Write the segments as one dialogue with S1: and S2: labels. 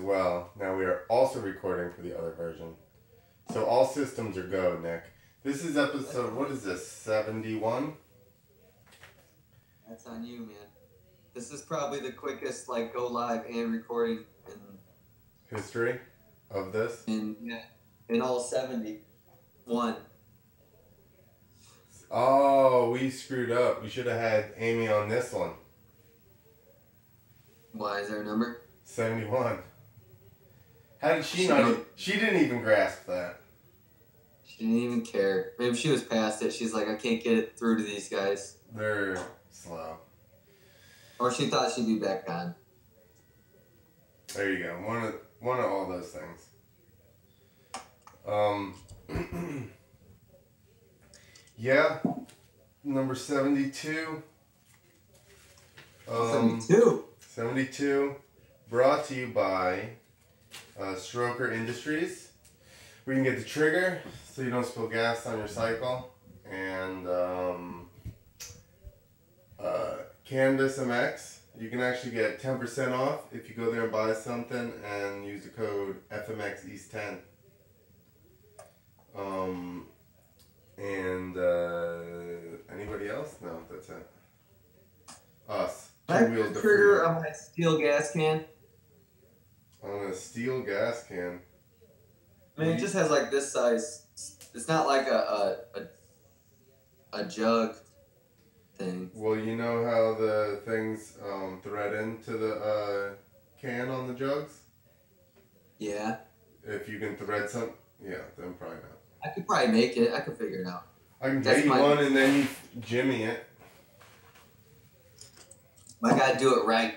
S1: well. Now we are also recording for the other version. So all systems are go, Nick. This is episode, what is this, 71?
S2: That's on you, man. This is probably the quickest, like, go live and recording
S1: History of this?
S2: in all 71.
S1: Oh, we screwed up. We should have had Amy on this one.
S2: Why, is there a number?
S1: 71. How did she not? She didn't even grasp that.
S2: She didn't even care. Maybe she was past it. She's like, I can't get it through to these guys.
S1: They're slow.
S2: Or she thought she'd be back on.
S1: There you go. One of all those things. Yeah. Number 72.
S2: 72.
S1: 72. Brought to you by Stroker Industries. We can get the trigger so you don't spill gas on your cycle. And Canvas MX. You can actually get 10% off if you go there and buy something and use the code FMXEast10. And anybody else? No, that's it. Us.
S2: Two-wheeled trigger on my steel gas can.
S1: On a steel gas can.
S2: I mean, it just has like this size. It's not like a jug thing.
S1: Well, you know how the things thread into the can on the jugs?
S2: Yeah.
S1: If you can thread some, yeah, then probably not.
S2: I could probably make it. I could figure it out.
S1: I can get you one and then you jimmy it.
S2: I gotta do it right.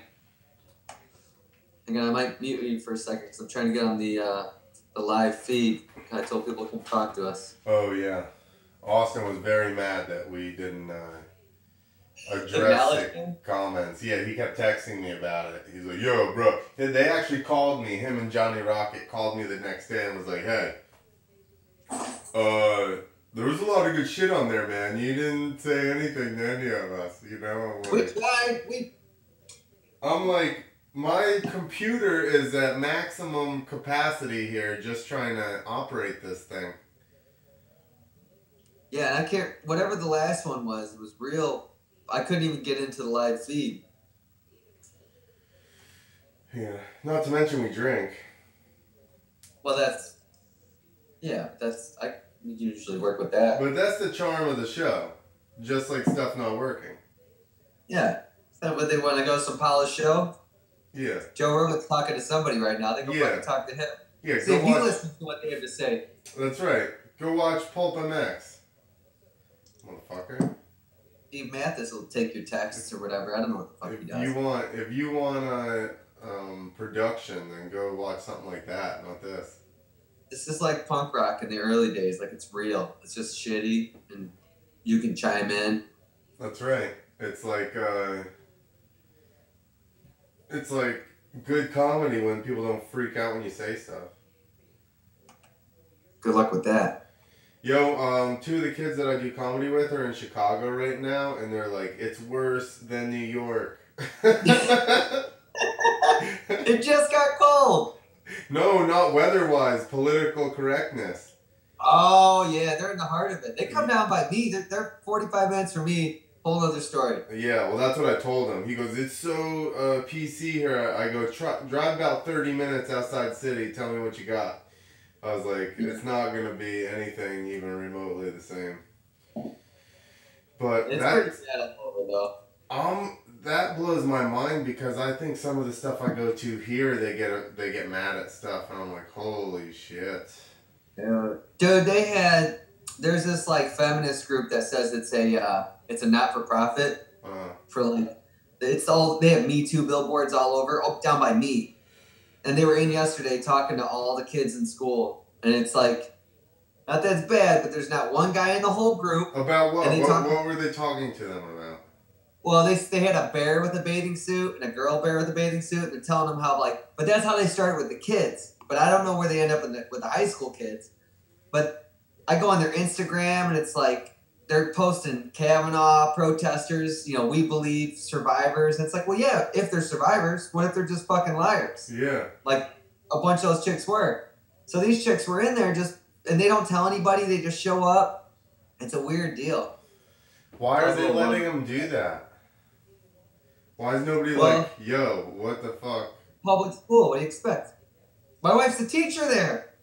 S2: Hang on, I might mute you for a second because I'm trying to get on the live feed. I told people to come talk to us.
S1: Oh yeah, Austin was very mad that we didn't address the comments. Yeah, he kept texting me about it. He's like, "Yo, bro," they actually called me. Him and Johnny Rocket called me the next day and was like, "Hey, there was a lot of good shit on there, man. You didn't say anything to any of us, you know." I'm like, my computer is at maximum capacity here, just trying to operate this thing.
S2: Yeah, I can't. Whatever the last one was, it was real. I couldn't even get into the live feed.
S1: Yeah, not to mention we drink.
S2: Well, I usually work with that.
S1: But that's the charm of the show, just like stuff not working.
S2: Yeah, is that what they want to go to some polished show?
S1: Yeah.
S2: Joe Rogan's talking to somebody right now. They go fucking talk to him.
S1: Yeah,
S2: see if he listens to what they have to say.
S1: That's right. Go watch Pulp MX. Motherfucker.
S2: Steve Mathis will take your texts or whatever. I don't know what the fuck he does.
S1: If you want production, then go watch something like that, not this.
S2: This is like punk rock in the early days. Like, it's real. It's just shitty, and you can chime in.
S1: That's right. It's like good comedy when people don't freak out when you say stuff.
S2: Good luck with that.
S1: Yo, two of the kids that I do comedy with are in Chicago right now, and they're like, it's worse than New York.
S2: It just got cold.
S1: No, not weather-wise, political correctness.
S2: Oh, yeah, they're in the heart of it. They come down by me. They're 45 minutes from me. Whole other story.
S1: Yeah, well, that's what I told him. He goes, it's so PC here. I go, drive about 30 minutes outside city. Tell me what you got. I was like, it's not going to be anything even remotely the same. But
S2: it's pretty sad over, though.
S1: That blows my mind because I think some of the stuff I go to here, they get mad at stuff, and I'm like, holy shit.
S2: Yeah. Dude, there's this like feminist group that says it's a not-for-profit for like, they have Me Too billboards all over, down by me. And they were in yesterday talking to all the kids in school. And it's like, not that it's bad, but there's not one guy in the whole group.
S1: About what? What were they talking to them about?
S2: Well, they had a bear with a bathing suit and a girl bear with a bathing suit. And they're telling them how, like, but that's how they started with the kids. But I don't know where they end up with the high school kids. But I go on their Instagram and it's like, they're posting Kavanaugh protesters, we believe survivors. And it's like, well, yeah, if they're survivors, what if they're just fucking liars?
S1: Yeah.
S2: Like, a bunch of those chicks were. So these chicks were in there and they don't tell anybody. They just show up. It's a weird deal.
S1: Why are they letting them do that? Why is nobody like, yo, what the fuck?
S2: Public school, what do you expect? My wife's a teacher there.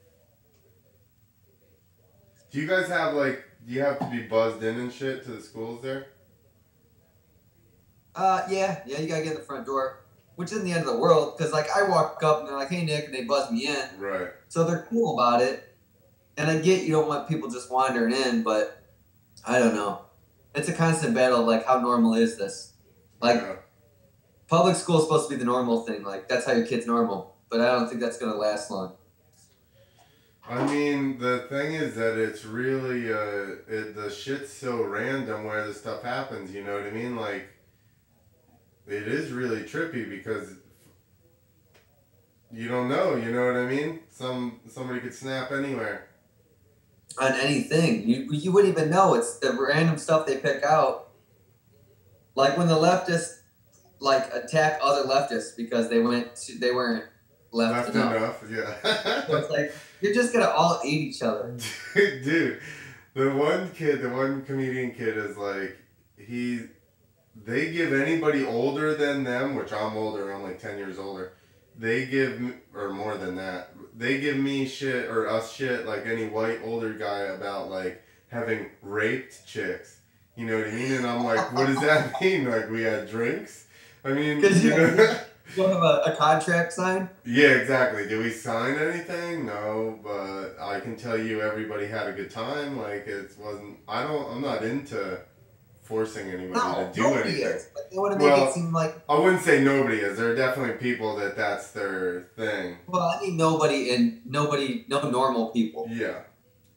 S1: Do you guys have do you have to be buzzed in and shit to the schools there?
S2: Yeah, you gotta get in the front door, which isn't the end of the world, because I walk up and they're like, hey Nick, and they buzz me in.
S1: Right.
S2: So they're cool about it. And I get you don't want people just wandering in, but I don't know. It's a constant battle of how normal is this? Public school is supposed to be the normal thing. That's how your kid's normal. But I don't think that's gonna last long.
S1: I mean, the thing is that it's really, the shit's so random where this stuff happens, you know what I mean? It is really trippy because you don't know, you know what I mean? Somebody could snap anywhere.
S2: On anything. You wouldn't even know. It's the random stuff they pick out. Like when the leftists, attack other leftists because they weren't left enough.
S1: Yeah.
S2: So it's you're just gonna all eat each other.
S1: Dude, the one comedian kid is they give anybody older than them, which I'm older, I'm 10 years older. They give me, or more than that, they give me shit or us shit like any white older guy about having raped chicks. You know what I mean? And I'm like, what does that mean? We had drinks? I mean,
S2: you know. You have a contract signed?
S1: Yeah, exactly. Did we sign anything? No, but I can tell you everybody had a good time. I'm not into forcing anybody to do anything.
S2: Is, but they want to make it seem like...
S1: I wouldn't say nobody is. There are definitely people that's their thing.
S2: Well, I mean no normal people.
S1: Yeah.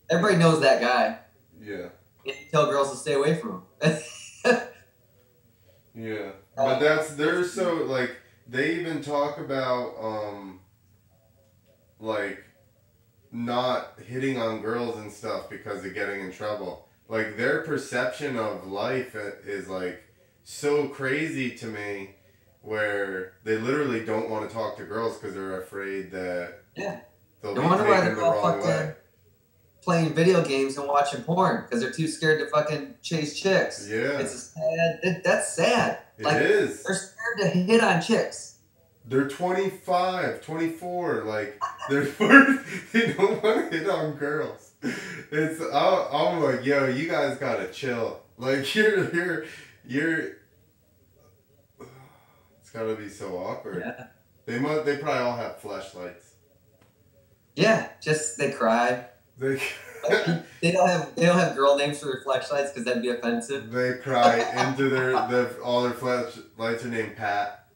S2: Everybody knows that guy.
S1: Yeah.
S2: You tell girls to stay away from him.
S1: Yeah. But they're so, they even talk about, not hitting on girls and stuff because of getting in trouble. Their perception of life is, so crazy to me where they literally don't want to talk to girls because they're afraid that they'll be taken the wrong way.
S2: Playing video games and watching porn because they're too scared to fucking chase chicks.
S1: Yeah.
S2: That's sad.
S1: It is.
S2: They're scared to hit on chicks.
S1: They're 25, 24. They don't want to hit on girls. I'm like, yo, you guys gotta chill. You're. It's gotta be so awkward.
S2: Yeah.
S1: They probably all have flashlights.
S2: Yeah, just they cry. They don't have girl names for their flashlights because that'd be offensive.
S1: They cry into all their flashlights are named Pat.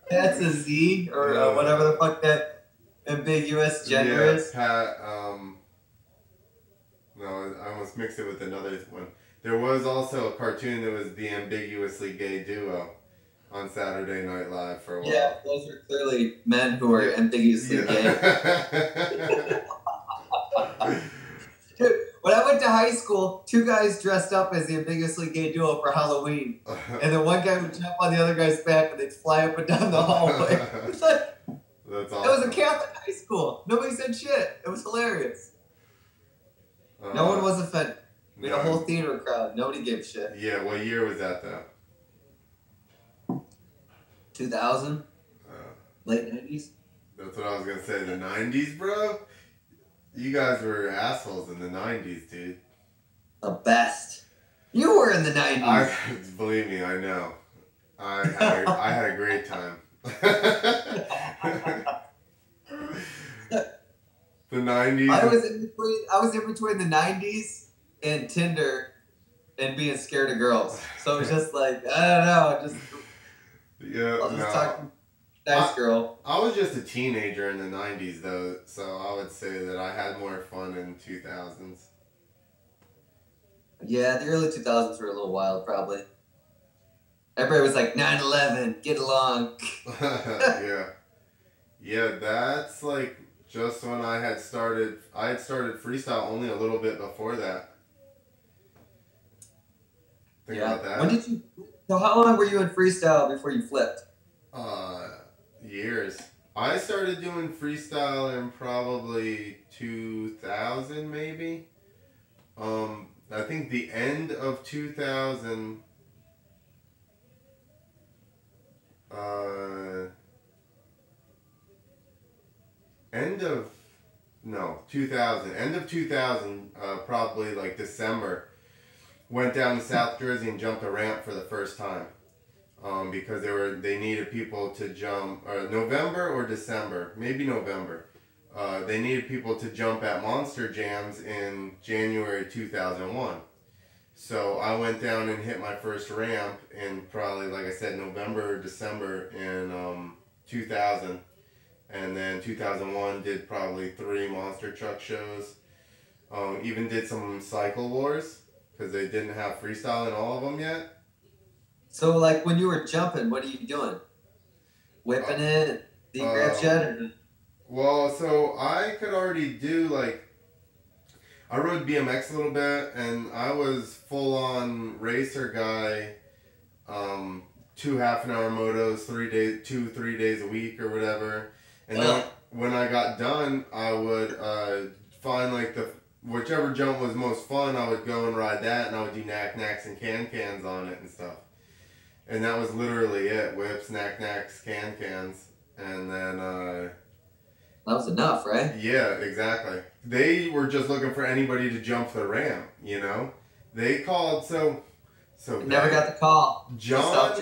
S2: That's a Z or whatever the fuck that ambiguous gender is.
S1: Pat. No, I almost mixed it with another one. There was also a cartoon that was the ambiguously gay duo on Saturday Night Live for a while.
S2: Yeah, those are clearly men who are ambiguously gay. Dude, when I went to high school, 2 guys dressed up as the ambiguously gay duo for Halloween. And then one guy would jump on the other guy's back and they'd fly up and down the hallway. That's awesome. It was a Catholic high school. Nobody said shit. It was hilarious. No one was offended. We had a whole theater crowd. Nobody gave a shit.
S1: Yeah, what year was that though?
S2: 2000? Late 90s?
S1: That's what I was going to say. The 90s, bro? You guys were assholes in the 90s, dude.
S2: The best. You were in the 90s.
S1: Believe me, I know. I had a great time. The 90s.
S2: I was in between the 90s and Tinder and being scared of girls. So it was just I don't know. I'll just talk to nice girl.
S1: I was just a teenager in the 90s, though, so I would say that I had more fun in 2000s.
S2: Yeah, the early 2000s were a little wild, probably. Everybody was like, 9/11, get along.
S1: Yeah. Yeah, that's just when I had started freestyle only a little bit before that. Think about that.
S2: So how long were you in freestyle before you flipped?
S1: I started doing freestyle in probably 2000, maybe. I think the end of 2000. Uh, end of no 2000. End of 2000. Probably like December. Went down to South Jersey and jumped a ramp for the first time. Because they needed people to jump November or December, maybe November. They needed people to jump at Monster Jams in January 2001. So I went down and hit my first ramp in probably, like I said, November or December in 2000. And then 2001 did probably 3 monster truck shows. Even did some cycle wars because they didn't have freestyle in all of them yet.
S2: So, like, when you were jumping, what are you doing? Whipping it? Do you grab shit?
S1: Well, so I could already do, like, I rode BMX a little bit, and I was full-on racer guy, 2 half-an-hour motos, 3 days a week or whatever. And then when I got done, I would find, like, whichever jump was most fun, I would go and ride that, and I would do knack-knacks and can-cans on it and stuff. And that was literally it. Whips, knack-knacks, can-cans. And then... that
S2: was enough, right?
S1: Yeah, exactly. They were just looking for anybody to jump the ramp, you know? They called, so
S2: never got the call.
S1: John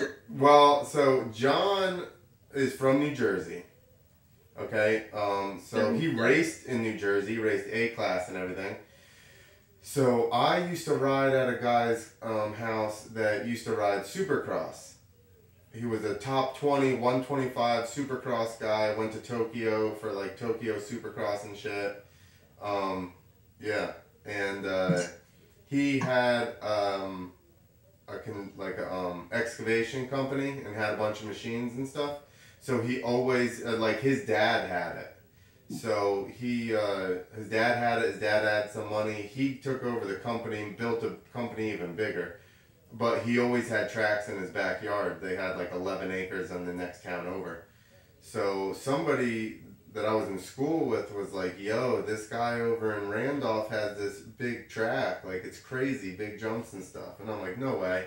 S1: is from New Jersey. Okay? So he raced in New Jersey, raced A-class and everything. So I used to ride at a guy's house that used to ride Supercross. He was a top 20, 125 Supercross guy. Went to Tokyo for like Tokyo Supercross and shit. Yeah, and he had excavation company and had a bunch of machines and stuff. So he always like his dad had it. So his dad had it, his dad had some money, he took over the company and built a company even bigger. But he always had tracks in his backyard. They had like 11 acres in the next town over. So somebody that I was in school with was like, yo, this guy over in Randolph has this big track, like it's crazy, big jumps and stuff. And I'm like, no way.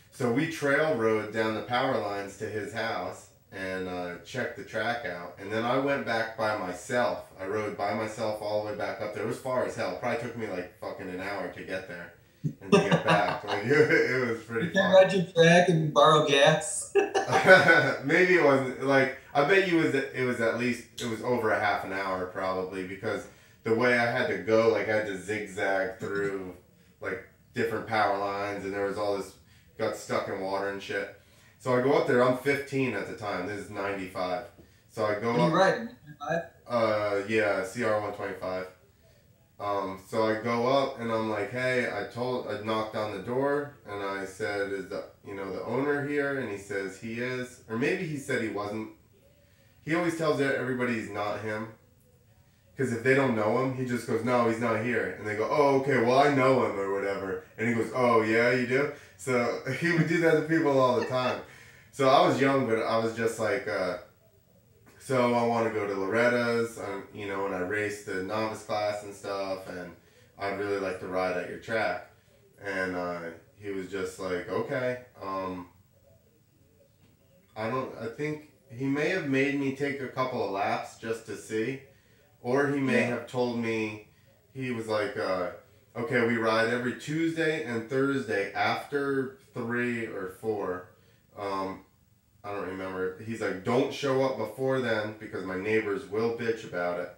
S1: So we trail rode down the power lines to his house and checked the track out. And then I went back by myself. I rode by myself all the way back up there. It was far as hell. Probably took me like fucking an hour to get there and to get back. Like, it was pretty fun.
S2: You can ride your track and borrow gas.
S1: Maybe it wasn't, like, I bet you it was at least, it was over a half an hour probably, because the way I had to go, like I had to zigzag through like different power lines, and there was all this, got stuck in water and shit. So I go up there, I'm 15 at the time, this is 95. So I go up.
S2: What are you riding, 125?
S1: Yeah, CR125. So I go up and I'm like, hey, I knocked on the door and I said, is the owner here? And he says he is, or maybe he said he wasn't. He always tells everybody he's not him. Because if they don't know him, he just goes, no, he's not here. And they go, oh, okay, well, I know him or whatever. And he goes, oh, yeah, you do? So he would do that to people all the time. So I was young, but I was just like, so I want to go to Loretta's, and I raced the novice class and stuff, and I'd really like to ride at your track. And he was just like, okay. I think he may have made me take a couple of laps just to see. Or he may have told me, he was like, okay, we ride every Tuesday and Thursday after 3 or 4. I don't remember. He's like, don't show up before then because my neighbors will bitch about it.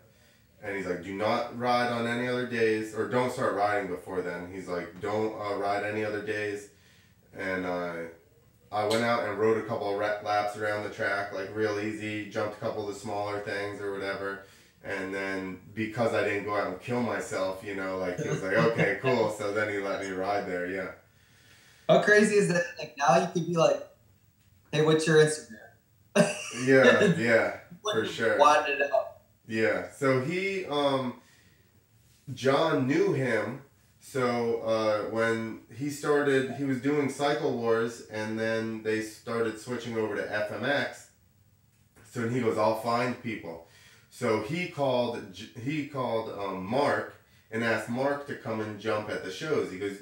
S1: And he's like, do not ride on any other days, or don't start riding before then. He's like, don't ride any other days. And I went out and rode a couple of laps around the track, like real easy, jumped a couple of the smaller things or whatever. And then because I didn't go out and kill myself, like he was like, okay, cool. So then he let me ride there, yeah.
S2: How crazy is that? Like now you could be like, hey, what's your Instagram?
S1: yeah, for sure.
S2: Wanted it out.
S1: Yeah, so he, John knew him. So when he was doing Cycle Wars, and then they started switching over to FMX. So he goes, I'll find people. So he called Mark and asked Mark to come and jump at the shows. He goes,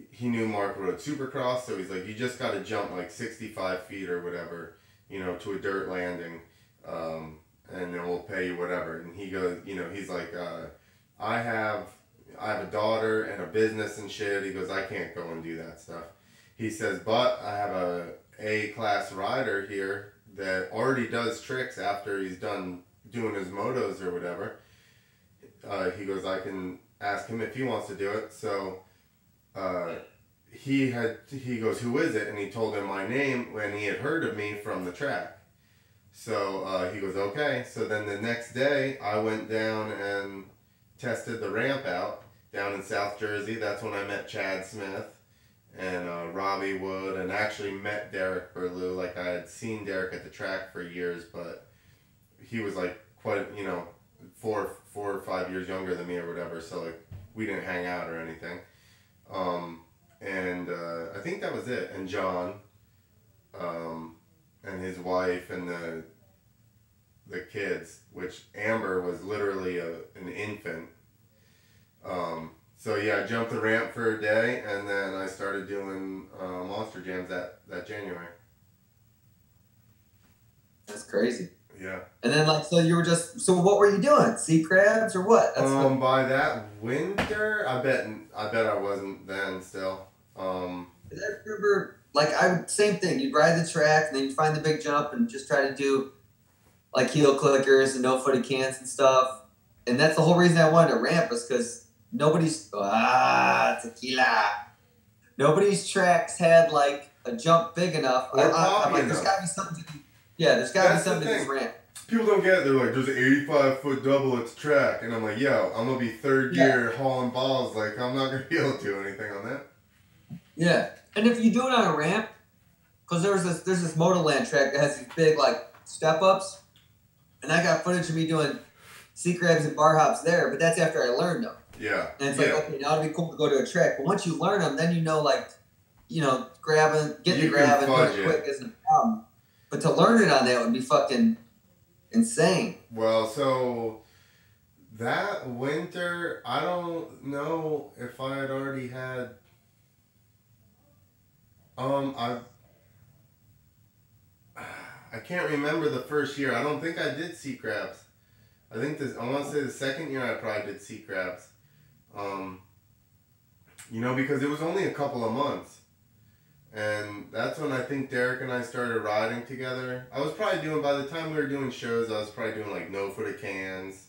S1: he knew Mark rode Supercross, so he's like, you just got to jump like 65 feet or whatever, to a dirt landing, and then we'll pay you whatever. And he goes, he's like, I have a daughter and a business and shit. He goes, I can't go and do that stuff. He says, but I have a A-class rider here that already does tricks after he's done doing his motos or whatever. He goes, I can ask him if he wants to do it. So he goes, who is it? And he told him my name when he had heard of me from the track. So he goes, okay. So then the next day I went down and tested the ramp out down in South Jersey. That's when I met Chad Smith and Robbie Wood, and actually met Derek Berlew. Like, I had seen Derek at the track for years, but he was like quite, 4 or 5 years younger than me or whatever. So like, we didn't hang out or anything. And I think that was it. And John, and his wife and the kids, which Amber was literally an infant. So yeah, I jumped the ramp for a day, and then I started doing monster jams that January.
S2: That's crazy.
S1: Yeah. And
S2: then so what were you doing? Sea crabs or what?
S1: By that winter, I bet I wasn't then still. I
S2: remember, same thing. You'd ride the track, and then you'd find the big jump and just try to do like heel clickers and no-footed cans and stuff. And that's the whole reason I wanted to ramp, was because tequila. Nobody's tracks had like a jump big enough. I'm like, there's gotta be something. There's gotta be something to this ramp.
S1: People don't get it. They're like, there's an 85-foot double at the track, and I'm like, yo, I'm gonna be third gear hauling balls. Like, I'm not gonna be able to do anything on that.
S2: Yeah, and if you do it on a ramp, because there's this Motoland track that has these big like step ups, and I got footage of me doing sea crabs and bar hops there, but that's after I learned them.
S1: Yeah.
S2: And it's like, okay, now it'd be cool to go to a track. But once you learn them, then getting the grab and doing it quick isn't a problem. But to learn it on that would be fucking insane.
S1: Well, so that winter, I don't know if I had already had. I can't remember the first year. I don't think I did sea crabs. I want to say the second year I probably did sea crabs. Because it was only a couple of months. And that's when I think Derek and I started riding together. I was probably by the time we were doing shows, I was probably doing like no-footed cans.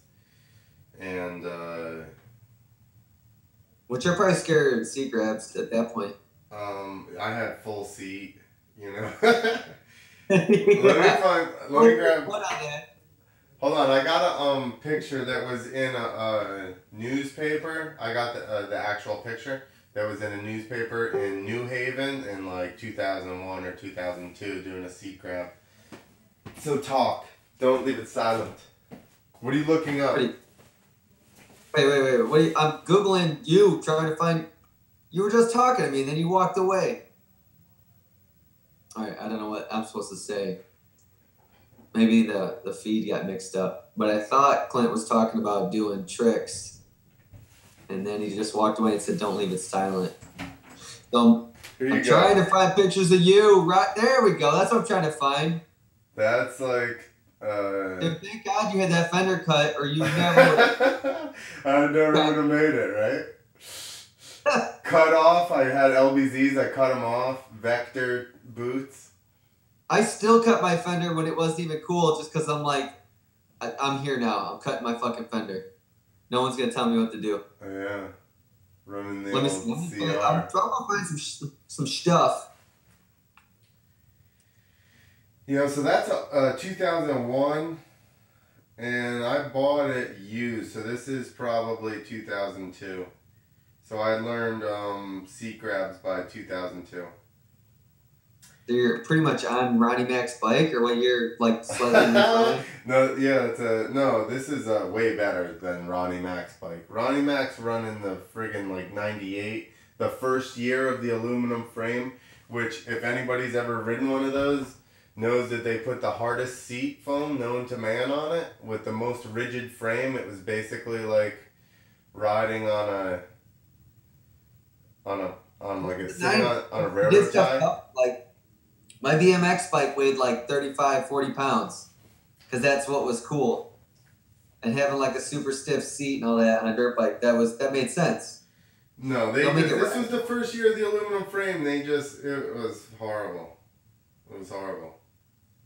S1: And,
S2: Which you're probably scared of sea crabs at that point.
S1: I had full seat, Let me grab.
S2: What on that?
S1: Hold on, I got a picture that was in a newspaper. I got the actual picture that was in a newspaper in New Haven in like 2001 or 2002 doing a sea crab. So talk. Don't leave it silent. What are you looking up?
S2: Wait. I'm Googling you, trying to find... You were just talking to me, and then you walked away. All right, I don't know what I'm supposed to say. Maybe the feed got mixed up. But I thought Clint was talking about doing tricks. And then he just walked away and said, don't leave it silent. So I'm trying to find pictures of you. Right there we go. That's what I'm trying to find.
S1: That's like...
S2: Thank God you had that fender cut, or you never...
S1: I never would have made it, right? Cut off. I had LBZs. I cut them off. Vector boots.
S2: I still cut my fender when it wasn't even cool, just because I'm like, I'm here now. I'm cutting my fucking fender. No one's going to tell me what to do.
S1: Oh, yeah. Running the
S2: Let me
S1: CR.
S2: I'm trying to find some stuff.
S1: So that's 2001, and I bought it used, so this is probably 2002. So I learned sea crabs by 2002.
S2: So you're pretty much on Ronnie Mac's bike, or when you're like slightly
S1: No, yeah, this is way better than Ronnie Mac's bike. Ronnie Mac's running the friggin' like 98, the first year of the aluminum frame, which if anybody's ever ridden one of those, knows that they put the hardest seat foam known to man on it with the most rigid frame. It was basically like riding on like sitting on a railroad tie.
S2: Like my BMX bike weighed like 35, 40 pounds because that's what was cool. And having like a super stiff seat and all that on a dirt bike, that made sense.
S1: No, this was the first year of the aluminum frame. It was horrible. It was horrible.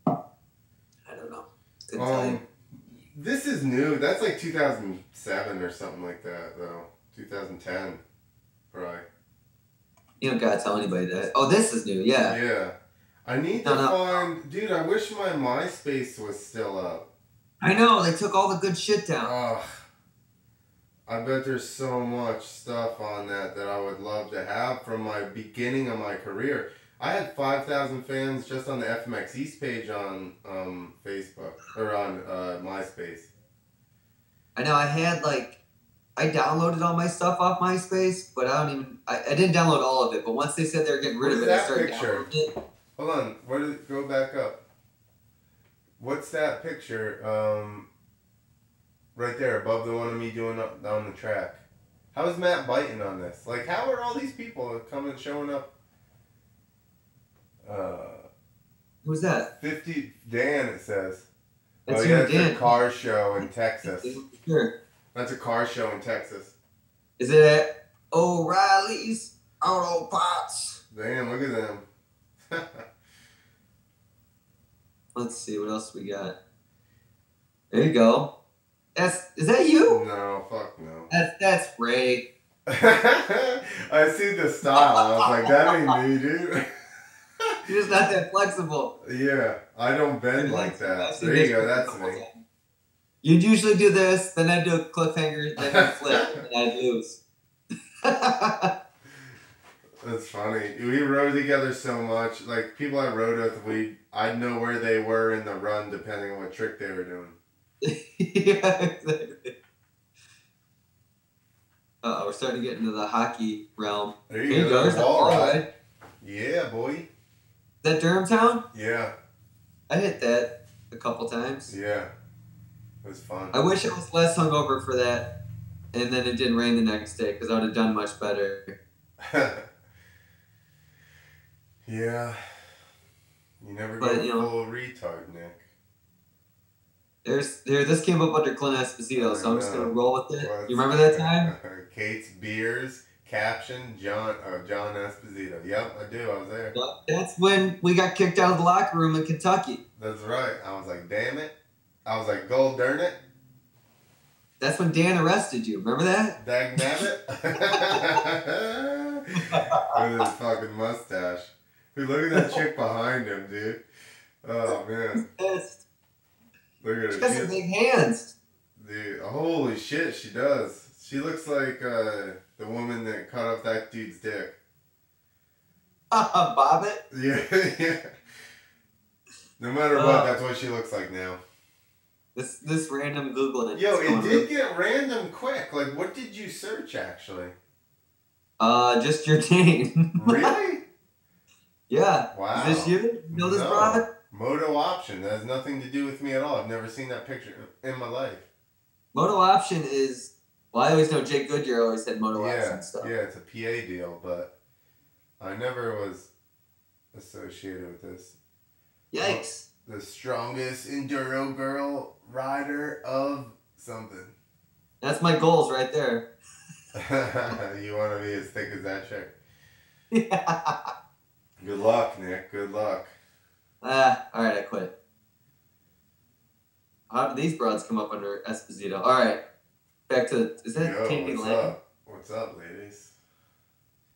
S2: I don't know. Couldn't tell you.
S1: This is new. That's like 2007 or something like that, though. 2010, probably.
S2: You don't gotta tell anybody that. Oh, this is new. Yeah.
S1: Yeah. I need to find... Dude, I wish my MySpace was still up.
S2: I know. They took all the good shit down.
S1: Ugh. I bet there's so much stuff on that I would love to have from my beginning of my career. I had 5,000 fans just on the FMX East page on Facebook, or on MySpace.
S2: I know. I downloaded all my stuff off MySpace, but I didn't download all of it, but once they said they were getting rid of it, I started downloading it.
S1: Hold on. Go back up. What's that picture? Right there, above the one of me doing up down the track. How is Matt biting on this? Like, how are all these people showing up?
S2: Who's that?
S1: 50 Dan, it says.
S2: That's
S1: That's
S2: Dan.
S1: a car show in Texas.
S2: Sure.
S1: That's a car show in Texas.
S2: Is it at O'Reilly's Auto Parts?
S1: Damn, look at them.
S2: Let's see, what else we got? There you go. Is that you?
S1: No, fuck no.
S2: That's Ray.
S1: I see the style. I was like, that ain't me, dude.
S2: You're just not that flexible.
S1: Yeah, I don't bend like that. There you go, that's me.
S2: You'd usually do this, then I'd do a cliffhanger, then I'd flip, and I'd lose.
S1: That's funny. We rode together so much. Like, people I rode with, I'd know where they were in the run depending on what trick they were doing.
S2: Yeah, exactly. We're starting to get into the hockey realm.
S1: There you go. There's
S2: ball ride.
S1: Yeah, boy.
S2: Is that Durham Town?
S1: Yeah.
S2: I hit that a couple times.
S1: Yeah. It was fun.
S2: I wish I was less hungover for that, and then it didn't rain the next day, because I would have done much better.
S1: Yeah. You never go full retard, Nick.
S2: This came up under Clint Esposito, so I'm just going to roll with it. You remember that time?
S1: Kate's Beers, caption, John Esposito. Yep, I do. I was there.
S2: That's when we got kicked out of the locker room in Kentucky.
S1: That's right. I was like, damn it. I was like, gold darn it.
S2: That's when Dan arrested you. Remember that?
S1: Dag nabbit. With his fucking mustache. Dude, look at that chick behind him, dude. Oh, man. Look at her.
S2: She got some big hands.
S1: Dude, holy shit, she does. She looks like the woman that cut off that dude's dick.
S2: Bobbit?
S1: Yeah, yeah. No matter what, that's what she looks like now.
S2: This random Googling.
S1: Yo, it did get random quick. Like, what did you search, actually?
S2: Just your name.
S1: Really?
S2: Yeah.
S1: Wow.
S2: Is this you? You know this product?
S1: Moto Option. That has nothing to do with me at all. I've never seen that picture in my life.
S2: Moto Option is... Well, I always know Jake Goodyear always said Moto Option stuff.
S1: Yeah, it's a PA deal, but I never was associated with this.
S2: Yikes.
S1: The strongest enduro girl rider of something.
S2: That's my goals right there.
S1: You want to be as thick as that chick?
S2: Yeah.
S1: Good luck, Nick. Good luck.
S2: Alright, I quit. How did these broads come up under Esposito? Alright. Back to... Is that Katie
S1: what's
S2: Lang?
S1: up? What's up, ladies?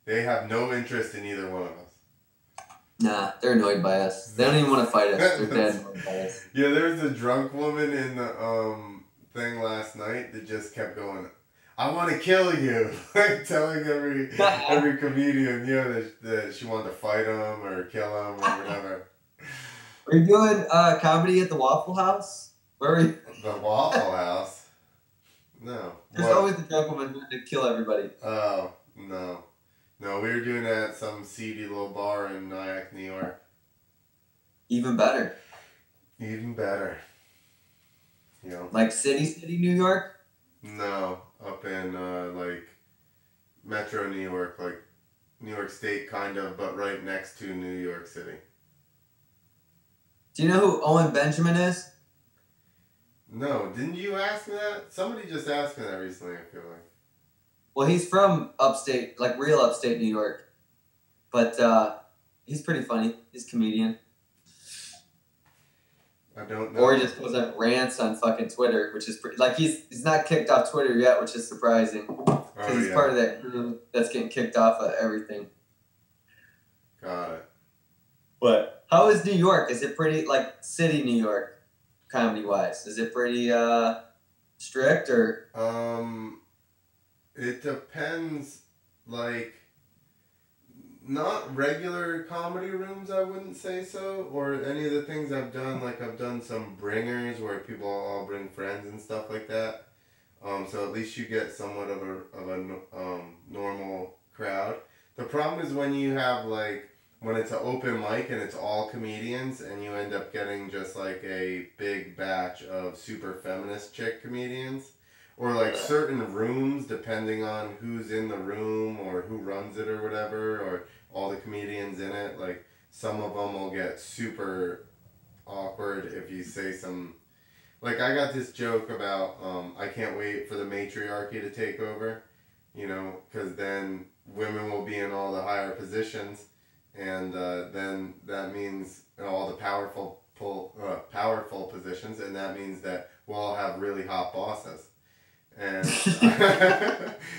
S1: They have no interest in either one of us.
S2: Nah, they're annoyed by us. They don't even want to fight us. They're dead annoyed by us.
S1: Yeah, there was a drunk woman in the thing last night that just kept going, I want to kill you. Like telling every comedian, you know, that she wanted to fight him or kill him or whatever.
S2: Are you doing comedy at the Waffle House? Where are you?
S1: The Waffle House? No.
S2: There's always the drunk woman wanting to kill everybody.
S1: Oh, no. No, we were doing it at some seedy little bar in Nyack, New York.
S2: Even better.
S1: Even better. You know.
S2: Like city, New York?
S1: No, up in like Metro New York, like New York State kind of, but right next to New York City.
S2: Do you know who Owen Benjamin is?
S1: No, didn't you ask me that? Somebody just asked me that recently, I feel like.
S2: Well, he's from upstate, like real upstate New York. But he's pretty funny. He's a comedian.
S1: I don't know.
S2: Or he just goes on rants on fucking Twitter, which is pretty, like he's not kicked off Twitter yet, which is surprising. Because he's part of that crew that's getting kicked off of everything.
S1: Got it.
S2: But how is New York? Is it pretty, like, city New York, comedy-wise? Is it pretty strict, or?
S1: It depends, like, not regular comedy rooms, I wouldn't say so, or any of the things I've done, like I've done some bringers where people all bring friends and stuff like that. So at least you get somewhat of a normal crowd. The problem is when you have like when it's an open mic and it's all comedians and you end up getting just like a big batch of super feminist chick comedians, or like certain rooms depending on who's in the room or who runs it or whatever, or all the comedians in it. Like some of them will get super awkward if you say some. Like, I got this joke about, I can't wait for the matriarchy to take over, you know, because then women will be in all the higher positions, and then that means all the powerful positions, and that means that we'll all have really hot bosses. And,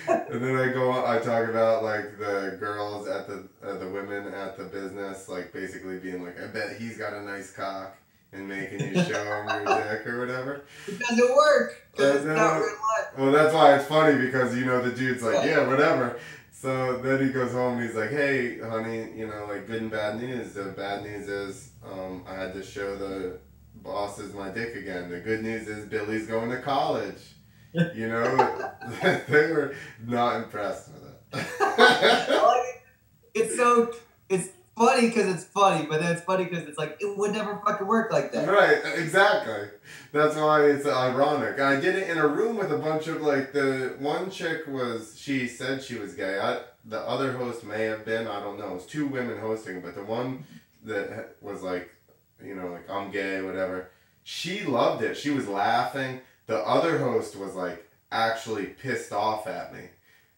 S1: and then I talk about, like, the girls at the women at the business, like, basically being like, I bet he's got a nice cock. And making you show him your dick or whatever.
S2: It doesn't work. It's not real life.
S1: Well, that's why it's funny, because, you know, the dude's like, yeah, whatever. So then he goes home and he's like, hey, honey, you know, like, good and bad news. The bad news is I had to show the bosses my dick again. The good news is Billy's going to college. You know, they were not impressed with it.
S2: It's funny because it's funny, but then it's funny because it's like, it would never fucking work like that.
S1: Right, exactly. That's why it's ironic. I did it in a room with a bunch of, like, the one chick she said she was gay. The other host may have been, I don't know. It was two women hosting, but the one that was like, you know, like, I'm gay, whatever, she loved it. She was laughing. The other host was, like, actually pissed off at me.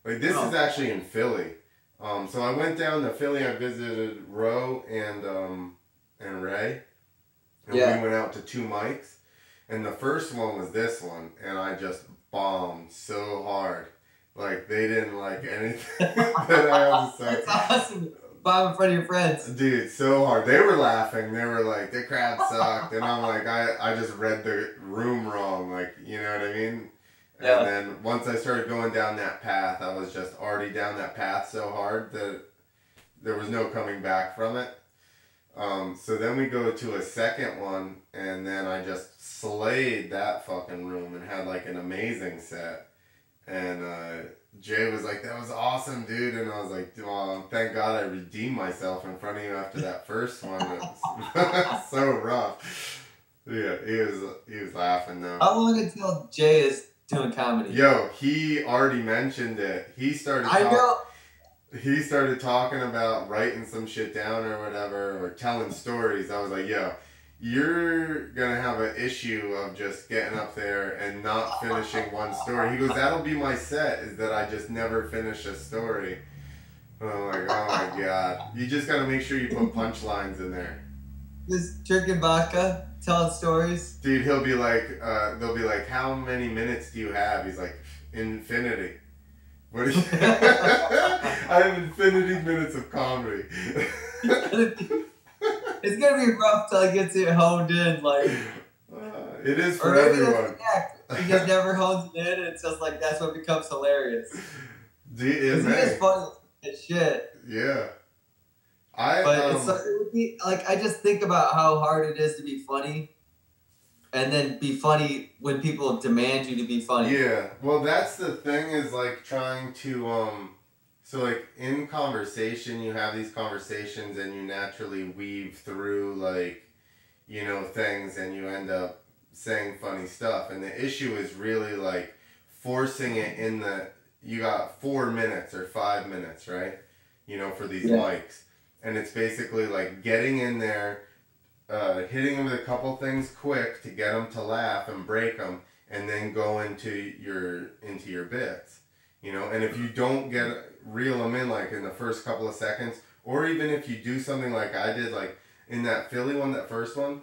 S1: Like, this is actually in Philly. So I went down to Philly. I visited Ro and Ray, and we went out to 2 mics. And the first one was this one, and I just bombed so hard. Like, they didn't like anything that I had to say.
S2: That's awesome. Bomb in front of your friends.
S1: Dude, so hard. They were laughing. They were like, the crowd sucked. And I'm like, I just read the room wrong. Like, you know what I mean?
S2: Yeah.
S1: And then once I started going down that path, I was just already down that path so hard that there was no coming back from it. So then we go to a second one, and then I just slayed that fucking room and had like an amazing set. And Jay was like, that was awesome, dude. And I was like, oh, thank God I redeemed myself in front of you after that first one. It was so rough. Yeah, he was laughing though.
S2: How long until Jay is doing comedy?
S1: Yo, he already mentioned it. He started talking about writing some shit down or whatever, or telling stories. I was like, yo, you're gonna have an issue of just getting up there and not finishing one story. He goes, that'll be my set, is that I just never finish a story. And I'm like, oh my God. You just gotta make sure you put punchlines in there.
S2: Just drinking vodka, telling stories.
S1: Dude, he'll be like, they'll be like, how many minutes do you have? He's like, infinity. What is I have infinity minutes of comedy.
S2: It's gonna be rough till he gets it honed in, like.
S1: It is for everyone.
S2: He just never hones it in, and it's just like that's what becomes hilarious.
S1: Dude,
S2: he is funny as shit.
S1: Yeah.
S2: It would be like, I just think about how hard it is to be funny, and then be funny when people demand you to be funny.
S1: Yeah, well, that's the thing, is like trying to so like in conversation, you have these conversations and you naturally weave through like things, and you end up saying funny stuff. And the issue is really like forcing it in you got 4 minutes or 5 minutes, right? For these mics. And it's basically like getting in there, hitting them with a couple things quick to get them to laugh and break them, and then go into your bits. And if you don't reel them in like in the first couple of seconds, or even if you do something like I did, like in that Philly one, that first one,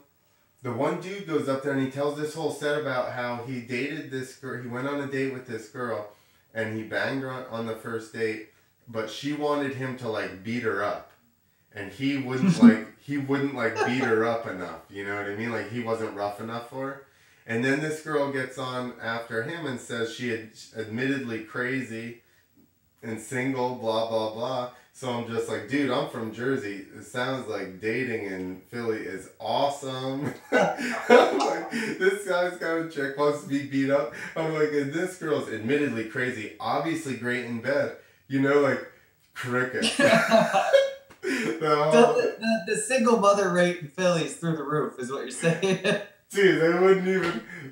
S1: the one dude goes up there and he tells this whole set about how he dated this girl. He went on a date with this girl, and he banged her on the first date, but she wanted him to like beat her up, and he wouldn't beat her up enough. You know what I mean? Like he wasn't rough enough for her. And then this girl gets on after him and says she had admittedly crazy and single, blah, blah, blah. So I'm just like, dude, I'm from Jersey. It sounds like dating in Philly is awesome. I'm like, this guy's got a chick, wants to be beat up. I'm like, and this girl's admittedly crazy, obviously great in bed. Like, crickets.
S2: The single mother rate in Philly is through the roof, is what you're saying.
S1: Dude,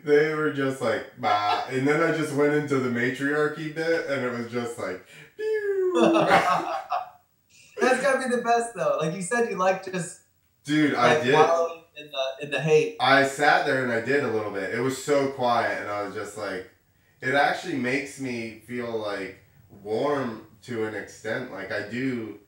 S1: they were just like, bah. And then I just went into the matriarchy bit, and it was just like, pew.
S2: That's gotta be the best, though. Like you said, you like just...
S1: Dude, I did.
S2: Wallowing in the hate.
S1: I sat there and I did a little bit. It was so quiet, and I was just like, it actually makes me feel like warm to an extent. Like I do,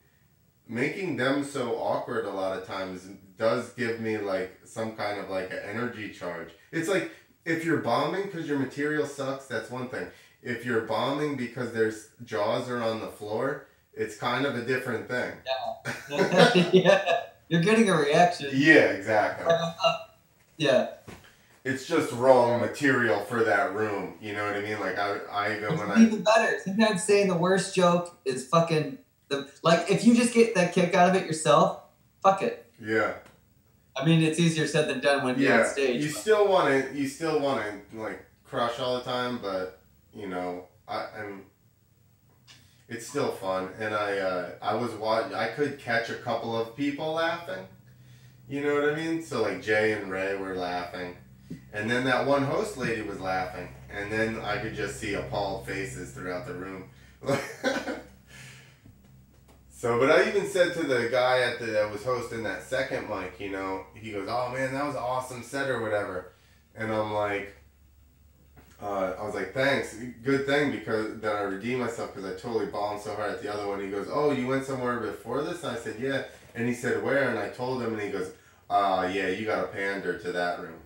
S1: making them so awkward a lot of times does give me like some kind of like an energy charge. It's like if you're bombing because your material sucks, that's one thing. If you're bombing because there's jaws are on the floor, it's kind of a different thing.
S2: Yeah. Yeah. You're getting a reaction.
S1: Yeah, exactly.
S2: Yeah.
S1: It's just wrong material for that room. You know what I mean? Like
S2: even better. Sometimes saying the worst joke is fucking like if you just get that kick out of it yourself, fuck it.
S1: Yeah.
S2: I mean, it's easier said than done when you're on stage.
S1: You still want to like crush all the time, but it's still fun. And I could catch a couple of people laughing. You know what I mean? So like Jay and Ray were laughing. And then that one host lady was laughing. And then I could just see appalled faces throughout the room. So, but I even said to the guy that was hosting that second mic, he goes, oh man, that was an awesome set or whatever. And I'm like, I was like, thanks, good thing because that I redeemed myself because I totally bombed so hard at the other one. He goes, oh, you went somewhere before this? And I said, yeah. And he said, where? And I told him, and he goes, yeah, you got to pander to that room.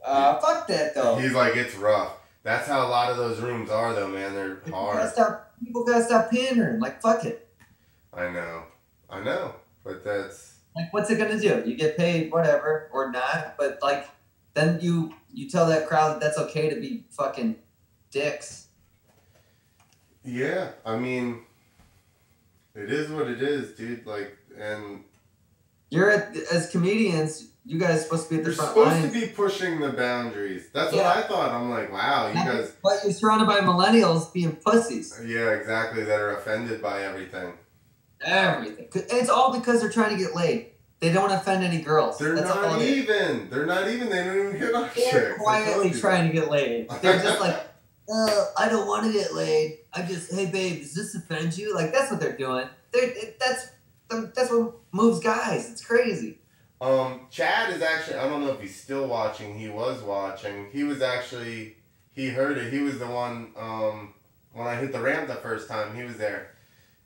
S2: Fuck that though.
S1: He's like, it's rough. That's how a lot of those rooms are though, man. They're hard.
S2: People gotta stop pandering. Like, fuck it.
S1: I know, but that's...
S2: Like, what's it gonna do? You get paid, whatever, or not, but, like, then you tell that crowd that that's okay to be fucking dicks.
S1: Yeah, I mean, it is what it is, dude, like, and...
S2: As comedians, you guys are supposed to be at the front
S1: lines.
S2: lines.
S1: You're supposed to be pushing the boundaries. That's what I thought. I'm like, wow, you guys...
S2: But you're surrounded by millennials being pussies.
S1: Yeah, exactly, that are offended by everything.
S2: Everything. It's all because they're trying to get laid. They don't offend any girls.
S1: They're not even. They don't even hit on chicks.
S2: They're quietly trying to get laid. They're just like, I don't want to get laid. Hey babe, does this offend you? Like, that's what they're doing. That's what moves guys. It's crazy.
S1: Chad is actually, I don't know if he's still watching. He was watching. He heard it. He was the one, when I hit the ramp the first time, he was there.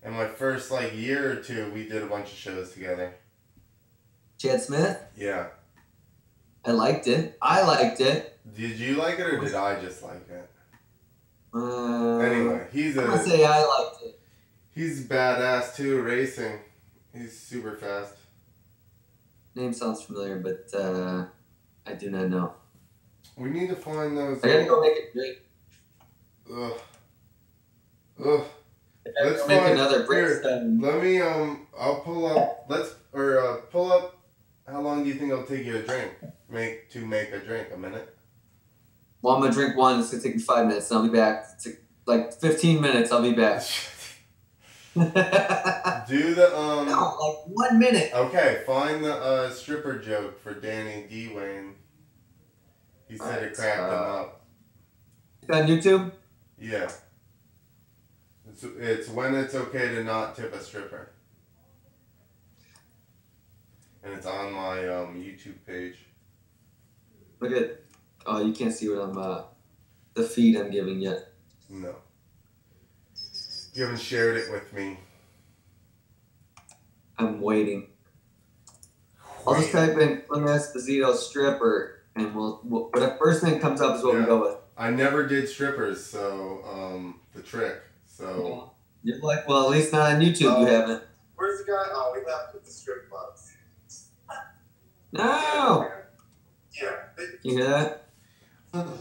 S1: And my first, year or two, we did a bunch of shows together.
S2: Chad Smith?
S1: Yeah.
S2: I liked it.
S1: Did you like it, or did I just like it? Anyway,
S2: I'm gonna say I liked it.
S1: He's badass, too, racing. He's super fast.
S2: Name sounds familiar, but I do not know.
S1: We need to find those...
S2: I gotta go make a drink.
S1: Ugh.
S2: Let's make another break.
S1: Let me I'll pull up. Pull up. How long do you think it'll take you to drink? Make a drink. A minute.
S2: Well, I'm gonna drink one. It's gonna take me 5 minutes, and I'll be back. It's like 15 minutes. I'll be back.
S1: Do the
S2: No, like 1 minute.
S1: Okay, find the stripper joke for Danny D. Wayne. He said it cracked him up.
S2: It's on YouTube?
S1: Yeah. It's when it's okay to not tip a stripper. And it's on my YouTube page.
S2: Look at... Oh, you can't see what I'm... the feed I'm giving yet.
S1: No. You haven't shared it with me.
S2: I'm waiting. I'll just type in Clint Esposito stripper, and whatever first thing comes up is what we go with.
S1: I never did strippers, so the trick. So
S2: you're like, well, at least not on YouTube. You haven't.
S3: Where's the guy? Oh, we left with the strip clubs.
S2: No.
S3: Yeah.
S2: You hear that?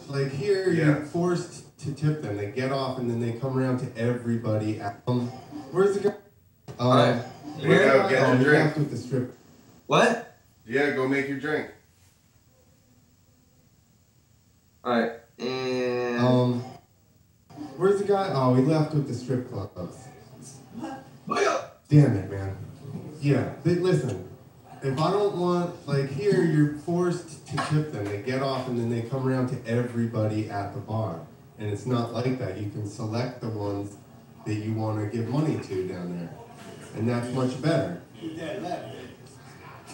S3: Like here, you're forced to tip them. They get off, and then they come around to everybody. Where's the guy?
S2: All right.
S1: Here you go. Get your drink.
S3: With the strip.
S2: What?
S1: Yeah, go make your drink.
S2: All right. And
S3: where's the guy? Oh, we left with the strip clubs.
S2: What?
S3: Damn it, man. Yeah. Listen. If I don't want, like here, you're forced to tip them. They get off and then they come around to everybody at the bar. And it's not like that. You can select the ones that you want to give money to down there. And that's much better.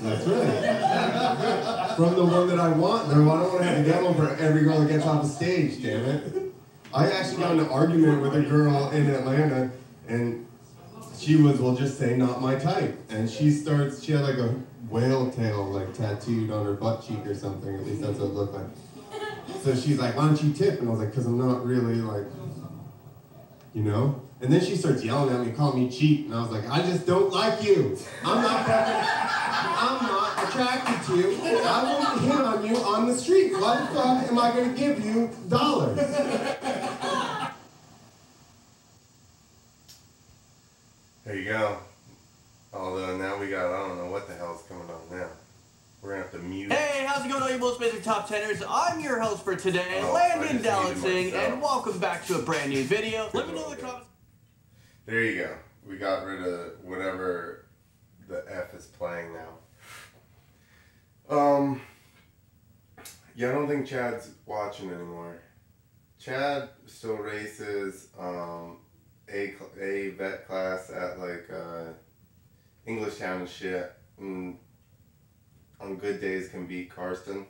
S3: That's right. From the one that I want, though, I don't want to have to get one for every girl that gets off the stage, damn it. I actually got in an argument with a girl in Atlanta, and she was, we'll just say, not my type. And she had like a whale tail like tattooed on her butt cheek or something, at least that's what it looked like. So she's like, why don't you tip? And I was like, because I'm not really like, you know? And then she starts yelling at me, calling me cheap, and I was like, I just don't like you. I'm not attracted to you. I won't hit on you on the street. Why the fuck am I going to give you dollars?
S1: There you go. Although now we got, I don't know what the hell's coming on now. We're going to have to mute.
S4: Hey, how's it going, all you most basic top teners? I'm your host for today, Landon Dallasing, and welcome back to a brand new video. Let me know in the comments.
S1: There you go. We got rid of whatever the F is playing now. Yeah, I don't think Chad's watching anymore. Chad still races a vet class at like Englishtown and shit, and on good days can beat Karsten.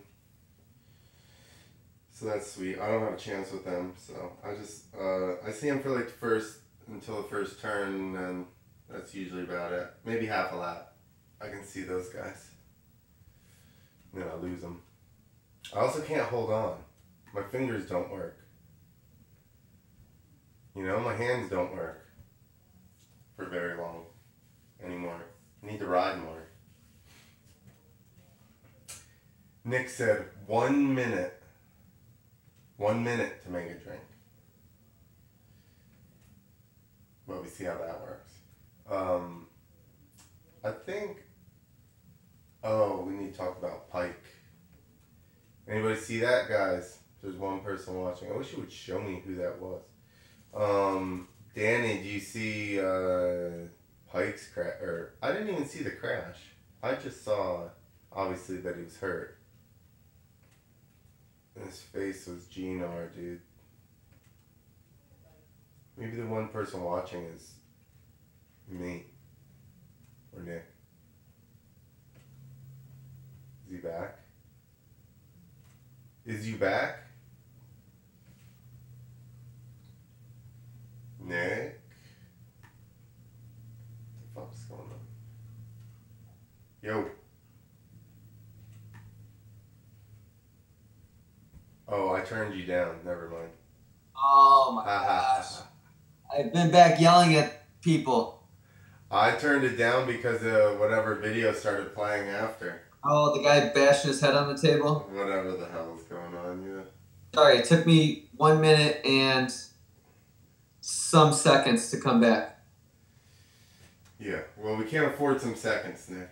S1: So that's sweet. I don't have a chance with them, so I just I see him for like until the first turn, and that's usually about it. Maybe half a lap. I can see those guys. And then I lose them. I also can't hold on. My fingers don't work. You know, my hands don't work for very long anymore. I need to ride more. Nick said 1 minute. 1 minute to make a drink. Well, we see how that works. I think... Oh, we need to talk about Pike. Anybody see that, guys? There's one person watching. I wish you would show me who that was. Danny, do you see Pike's crash? Or I didn't even see the crash. I just saw, obviously, that he was hurt. And his face was GNR, dude. Maybe the one person watching is me or Nick. Is he back? Is you back? Nick? What the fuck's going on? Yo. Oh, I turned you down. Never mind.
S2: Oh my gosh. I've been back yelling at people.
S1: I turned it down because whatever video started playing after.
S2: Oh, the guy bashing his head on the table?
S1: Whatever the hell is going on, yeah.
S2: Sorry, it took me 1 minute and some seconds to come back.
S1: Yeah, well, we can't afford some seconds, Nick.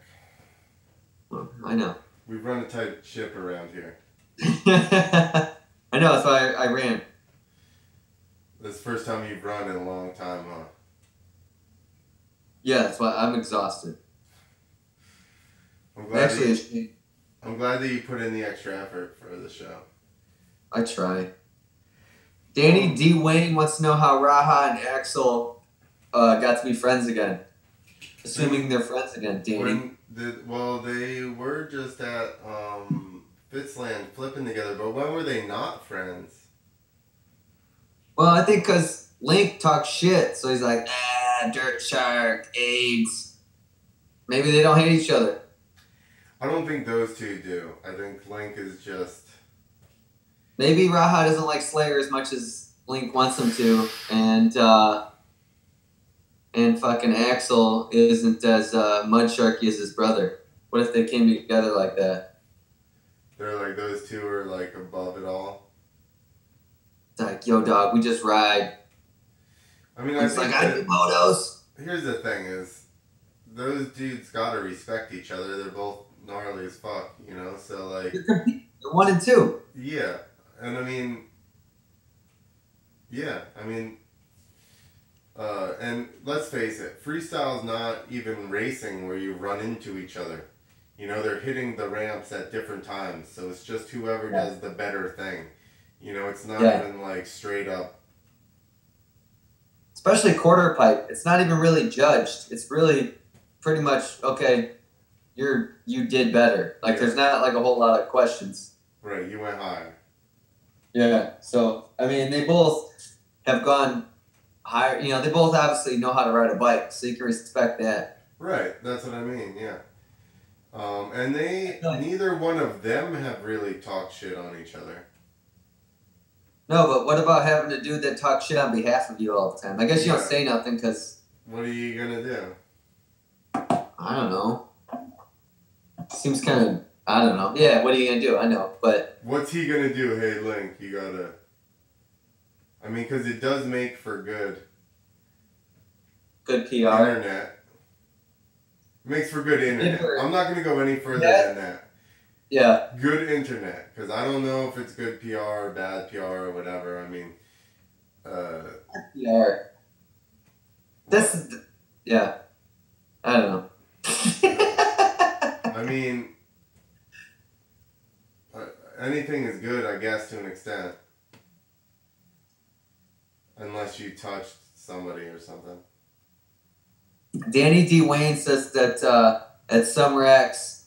S2: Well, I know.
S1: We've run a tight ship around here.
S2: I know, that's why I ran.
S1: This is the first time you've run in a long time, huh?
S2: Yeah, that's why I'm exhausted.
S1: I'm glad that you put in the extra effort for the show.
S2: I try. Danny D. Wayne wants to know how Raha and Axel got to be friends again. Assuming they're friends again, Danny.
S1: They were just at Fitzland flipping together, but when were they not friends?
S2: Well, I think because Link talks shit, so he's like, Dirt Shark, AIDS. Maybe they don't hate each other.
S1: I don't think those two do. I think Link is just...
S2: Maybe Raha doesn't like Slayer as much as Link wants him to, and fucking Axel isn't as mudsharky as his brother. What if they came together like that?
S1: They're like, those two are like above it all.
S2: It's like, yo, dog, we just ride.
S1: I mean,
S2: it's like, I do motos.
S1: Here's the thing is, those dudes gotta respect each other. They're both gnarly as fuck, you know? So, like...
S2: They're 1 and 2.
S1: Yeah. And I mean... Yeah, I mean... and let's face it, freestyle's not even racing where you run into each other. You know, they're hitting the ramps at different times, so it's just whoever does the better thing. You know, it's not even like straight up.
S2: Especially quarter pipe, it's not even really judged. It's really pretty much, okay, you did better. Like there's not like a whole lot of questions.
S1: Right, you went higher.
S2: Yeah, so I mean, they both have gone higher. You know, they both obviously know how to ride a bike, so you can respect that.
S1: Right, that's what I mean. Yeah. And neither one of them have really talked shit on each other.
S2: No, but what about having a dude that talks shit on behalf of you all the time? I guess you don't say nothing because...
S1: What are you gonna do?
S2: I don't know. Seems kind of... I don't know. Yeah, what are you gonna do? I know, but...
S1: What's he gonna do? Hey, Link, you gotta... I mean, because it does make for good
S2: PR.
S1: Internet. It makes for good internet. I'm not gonna go any further than that.
S2: Yeah.
S1: Good internet, because I don't know if it's good PR or bad PR or whatever. I mean,
S2: PR. Yeah. I don't know.
S1: I mean, anything is good, I guess, to an extent. Unless you touched somebody or something.
S2: Danny D. Wayne says that at Summer X,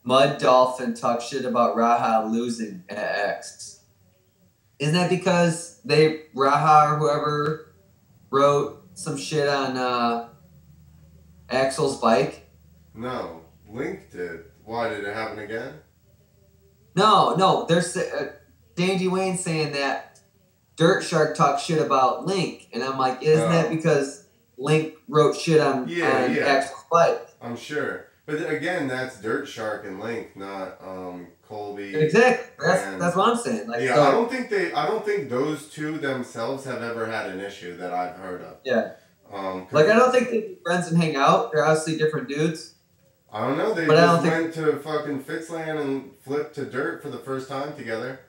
S2: Mud Dolphin talked shit about Raha losing at X. Isn't that because Raha or whoever wrote some shit on Axel's bike?
S1: No, Link did. Why, did it happen again?
S2: No. There's Danny D. Wayne saying that Dirt Shark talked shit about Link, and I'm like, isn't that because Link wrote shit on Axel's bike?
S1: I'm sure. But again, that's Dirt Shark and Link, not Colby.
S2: Exactly. That's what I'm saying. Like,
S1: yeah, so, I don't think those two themselves have ever had an issue that I've heard of.
S2: Yeah. Like I don't think they'd be friends and hang out. They're obviously different dudes.
S1: I don't know. They just went to fucking Fitzland and flipped to dirt for the first time together.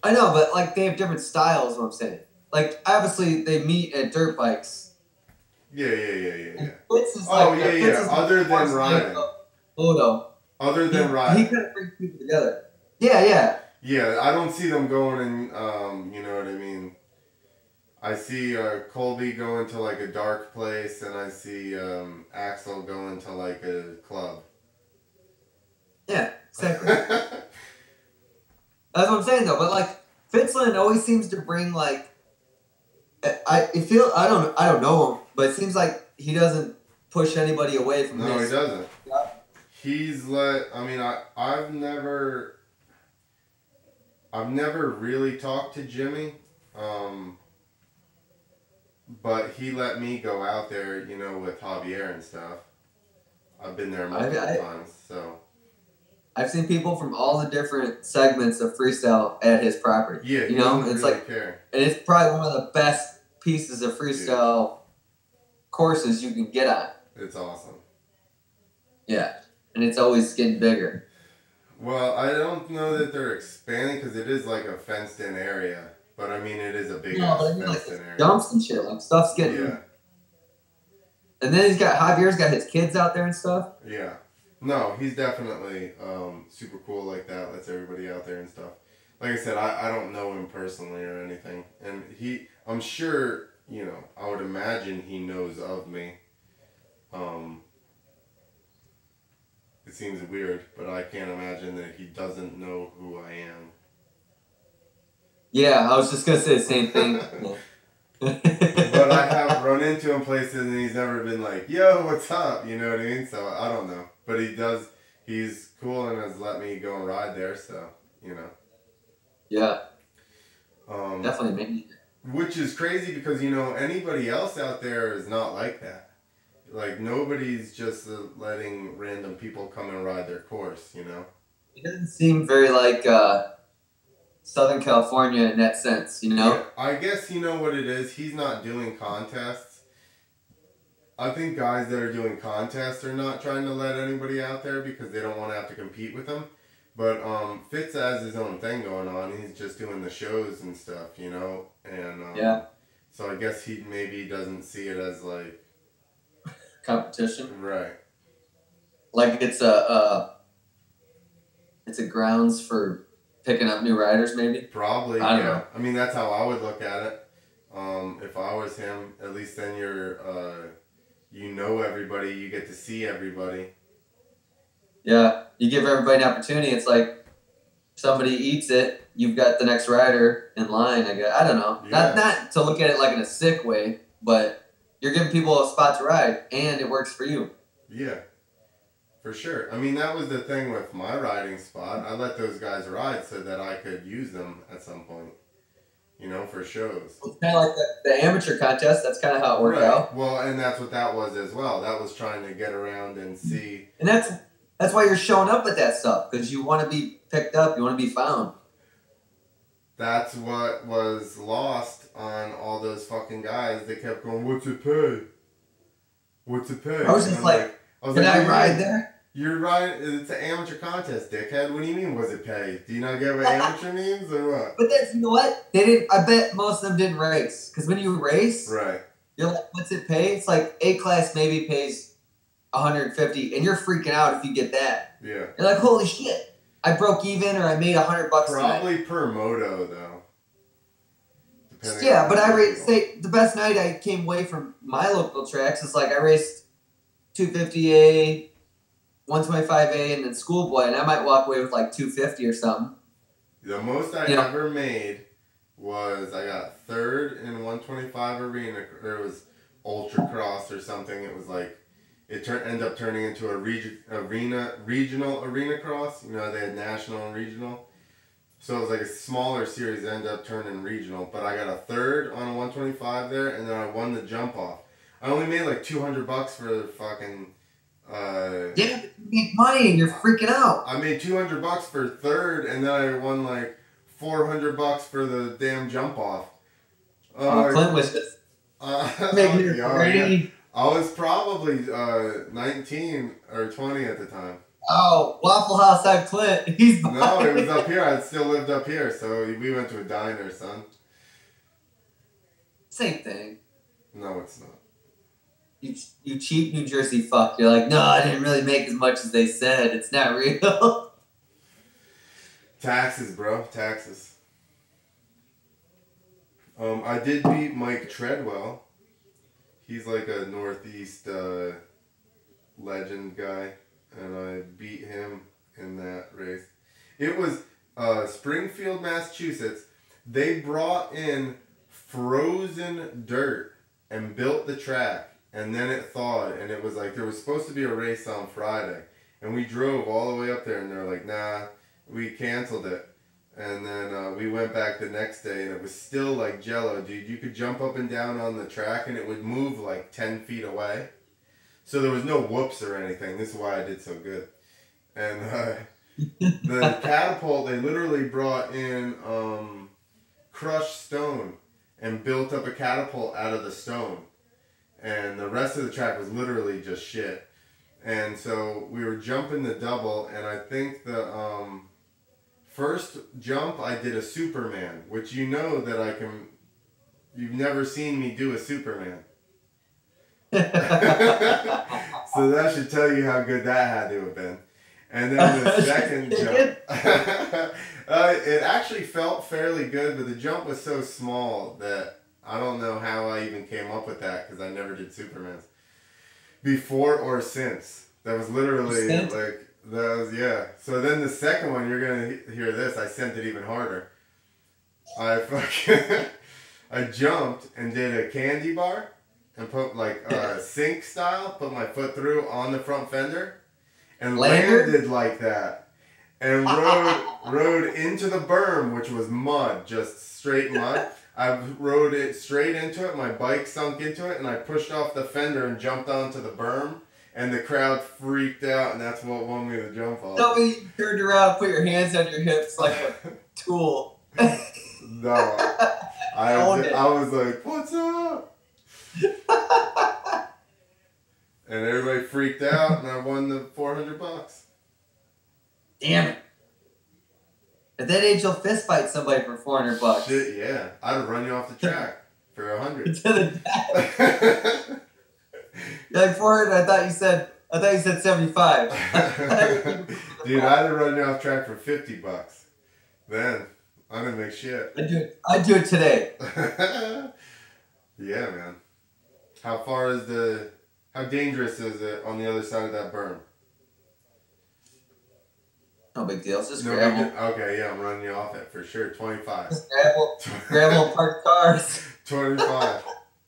S2: I know, but like they have different styles. Is what I'm saying. Like obviously they meet at dirt bikes.
S1: Yeah.
S2: Like,
S1: Other than riding.
S2: Photo.
S1: Other than riding.
S2: He kind of brings people together. Yeah.
S1: Yeah, I don't see them going and, you know what I mean? I see Colby going to like a dark place, and I see Axel going to like a club.
S2: Yeah, exactly. That's what I'm saying though. But like Fitzland always seems to bring like I don't know him, but it seems like he doesn't push anybody away from.
S1: No, he doesn't. Yeah. I've never really talked to Jimmy, but he let me go out there, you know, with Javier and stuff. I've been there multiple times, so.
S2: I've seen people from all the different segments of freestyle at his property.
S1: Yeah,
S2: you know, it's
S1: really
S2: like,
S1: care.
S2: And it's probably one of the best pieces of freestyle courses you can get on.
S1: It's awesome.
S2: Yeah, and it's always getting bigger.
S1: Well, I don't know that they're expanding because it is like a fenced-in area, but I mean it is a big fenced-in area.
S2: Jumps and shit, like stuff's getting.
S1: Yeah.
S2: And then Javier's got his kids out there and stuff.
S1: Yeah. No, he's definitely super cool like that. Lets everybody out there and stuff. Like I said, I don't know him personally or anything. And I'm sure, you know, I would imagine he knows of me. It seems weird, but I can't imagine that he doesn't know who I am.
S2: Yeah, I was just going to say the same thing.
S1: But I have run into him places and he's never been like, yo, what's up? You know what I mean? So I don't know. But he's cool and has let me go and ride there, so, you know.
S2: Yeah. Definitely maybe.
S1: Which is crazy because, you know, anybody else out there is not like that. Like, nobody's just letting random people come and ride their course, you know?
S2: It doesn't seem very like Southern California in that sense, you know?
S1: Yeah, I guess you know what it is. He's not doing contests. I think guys that are doing contests are not trying to let anybody out there because they don't want to have to compete with them. But Fitz has his own thing going on. He's just doing the shows and stuff, you know? And
S2: yeah.
S1: So I guess he maybe doesn't see it as like
S2: competition.
S1: Right.
S2: Like it's a grounds for picking up new riders, maybe?
S1: Probably,
S2: I don't know.
S1: I mean, that's how I would look at it. If I was him, at least then you're, you know everybody, you get to see everybody.
S2: Yeah, you give everybody an opportunity. It's like somebody eats it, you've got the next rider in line, I guess. I don't know.
S1: Yeah.
S2: Not to look at it like in a sick way, but you're giving people a spot to ride, and it works for you.
S1: Yeah. For sure. I mean, that was the thing with my riding spot. I let those guys ride so that I could use them at some point, you know, for shows.
S2: It's kind of like the amateur contest. That's kind of how it worked out.
S1: Well, and that's what that was as well. That was trying to get around and see.
S2: And that's why you're showing up with that stuff, because you want to be picked up. You want to be found.
S1: That's what was lost on all those fucking guys. They kept going, what's it pay? What's it pay?
S2: I was just like, can I ride there?
S1: You're right. It's an amateur contest, dickhead. What do you mean, was it pay? Do you not get what amateur means or what?
S2: But that's, you know what? They didn't. I bet most of them didn't race. Because when you race,
S1: right,
S2: you're like, what's it pay? It's like A class maybe pays $150, and you're freaking out if you get that.
S1: Yeah.
S2: You're like, holy shit! I broke even, or I made $100
S1: Probably
S2: tonight.
S1: per moto though.
S2: Yeah, but I raced. Say the best night I came away from my local tracks is like I raced 250A. 125A and then schoolboy, and I might walk away with like 250 or something.
S1: The most I ever made was I got third in 125 arena. There was ultra cross or something. It was like ended up turning into a regional arena cross. You know, they had national and regional, so it was like a smaller series that ended up turning regional. But I got a third on a 125 there, and then I won the jump off. I only made like $200 for the fucking.
S2: Yeah, but you make money and you're freaking out.
S1: I made $200 for third, and then I won like $400 for the damn jump off.
S2: Clint was just making it crazy.
S1: I was probably 19 or 20 at the time.
S2: Oh, Waffle House had Clint. He's
S1: no, it was up here. I still lived up here, so we went to a diner, son.
S2: Same thing.
S1: No, it's not.
S2: You cheap New Jersey fuck. You're like, no, I didn't really make as much as they said. It's not real.
S1: Taxes, bro. Taxes. I did beat Mike Treadwell. He's like a Northeast legend guy, and I beat him in that race. It was Springfield, Massachusetts. They brought in frozen dirt and built the track. And then it thawed, and it was like there was supposed to be a race on Friday. And we drove all the way up there, and they're like, nah, we canceled it. And then we went back the next day, and it was still like jello, dude. You could jump up and down on the track, and it would move like 10 feet away. So there was no whoops or anything. This is why I did so good. And the catapult, they literally brought in crushed stone and built up a catapult out of the stone. And the rest of the track was literally just shit. And so we were jumping the double, and I think the first jump I did a Superman, which you know that I can. You've never seen me do a Superman. So that should tell you how good that had to have been. And then the second jump, it actually felt fairly good, but the jump was so small that I don't know how I even came up with that because I never did Superman's before or since. That was literally yeah. So then the second one, you're gonna hear this. I sent it even harder. I jumped and did a candy bar and put like sink style. Put my foot through on the front fender and landed like that. And rode into the berm, which was mud, just straight mud. I rode it straight into it. My bike sunk into it, and I pushed off the fender and jumped onto the berm. And the crowd freaked out, and that's what won me the jump off.
S2: Tell me you turned around, put your hands on your hips like a tool.
S1: No, I was like, "What's up?" And everybody freaked out, and I won the $400.
S2: Damn it! At that age, you'll fist fight somebody for $400.
S1: Shit, yeah, I'd run you off the track for $100.
S2: To the death. You're like 400. I thought you said 75.
S1: Dude, I'd run you off track for $50. Then I didn't make shit.
S2: I'd do it today.
S1: Yeah, man. How dangerous is it on the other side of that berm?
S2: No big deal. It's just gravel.
S1: Okay, yeah, I'm running you off it for sure. 25.
S2: Just gravel parked cars.
S1: 25.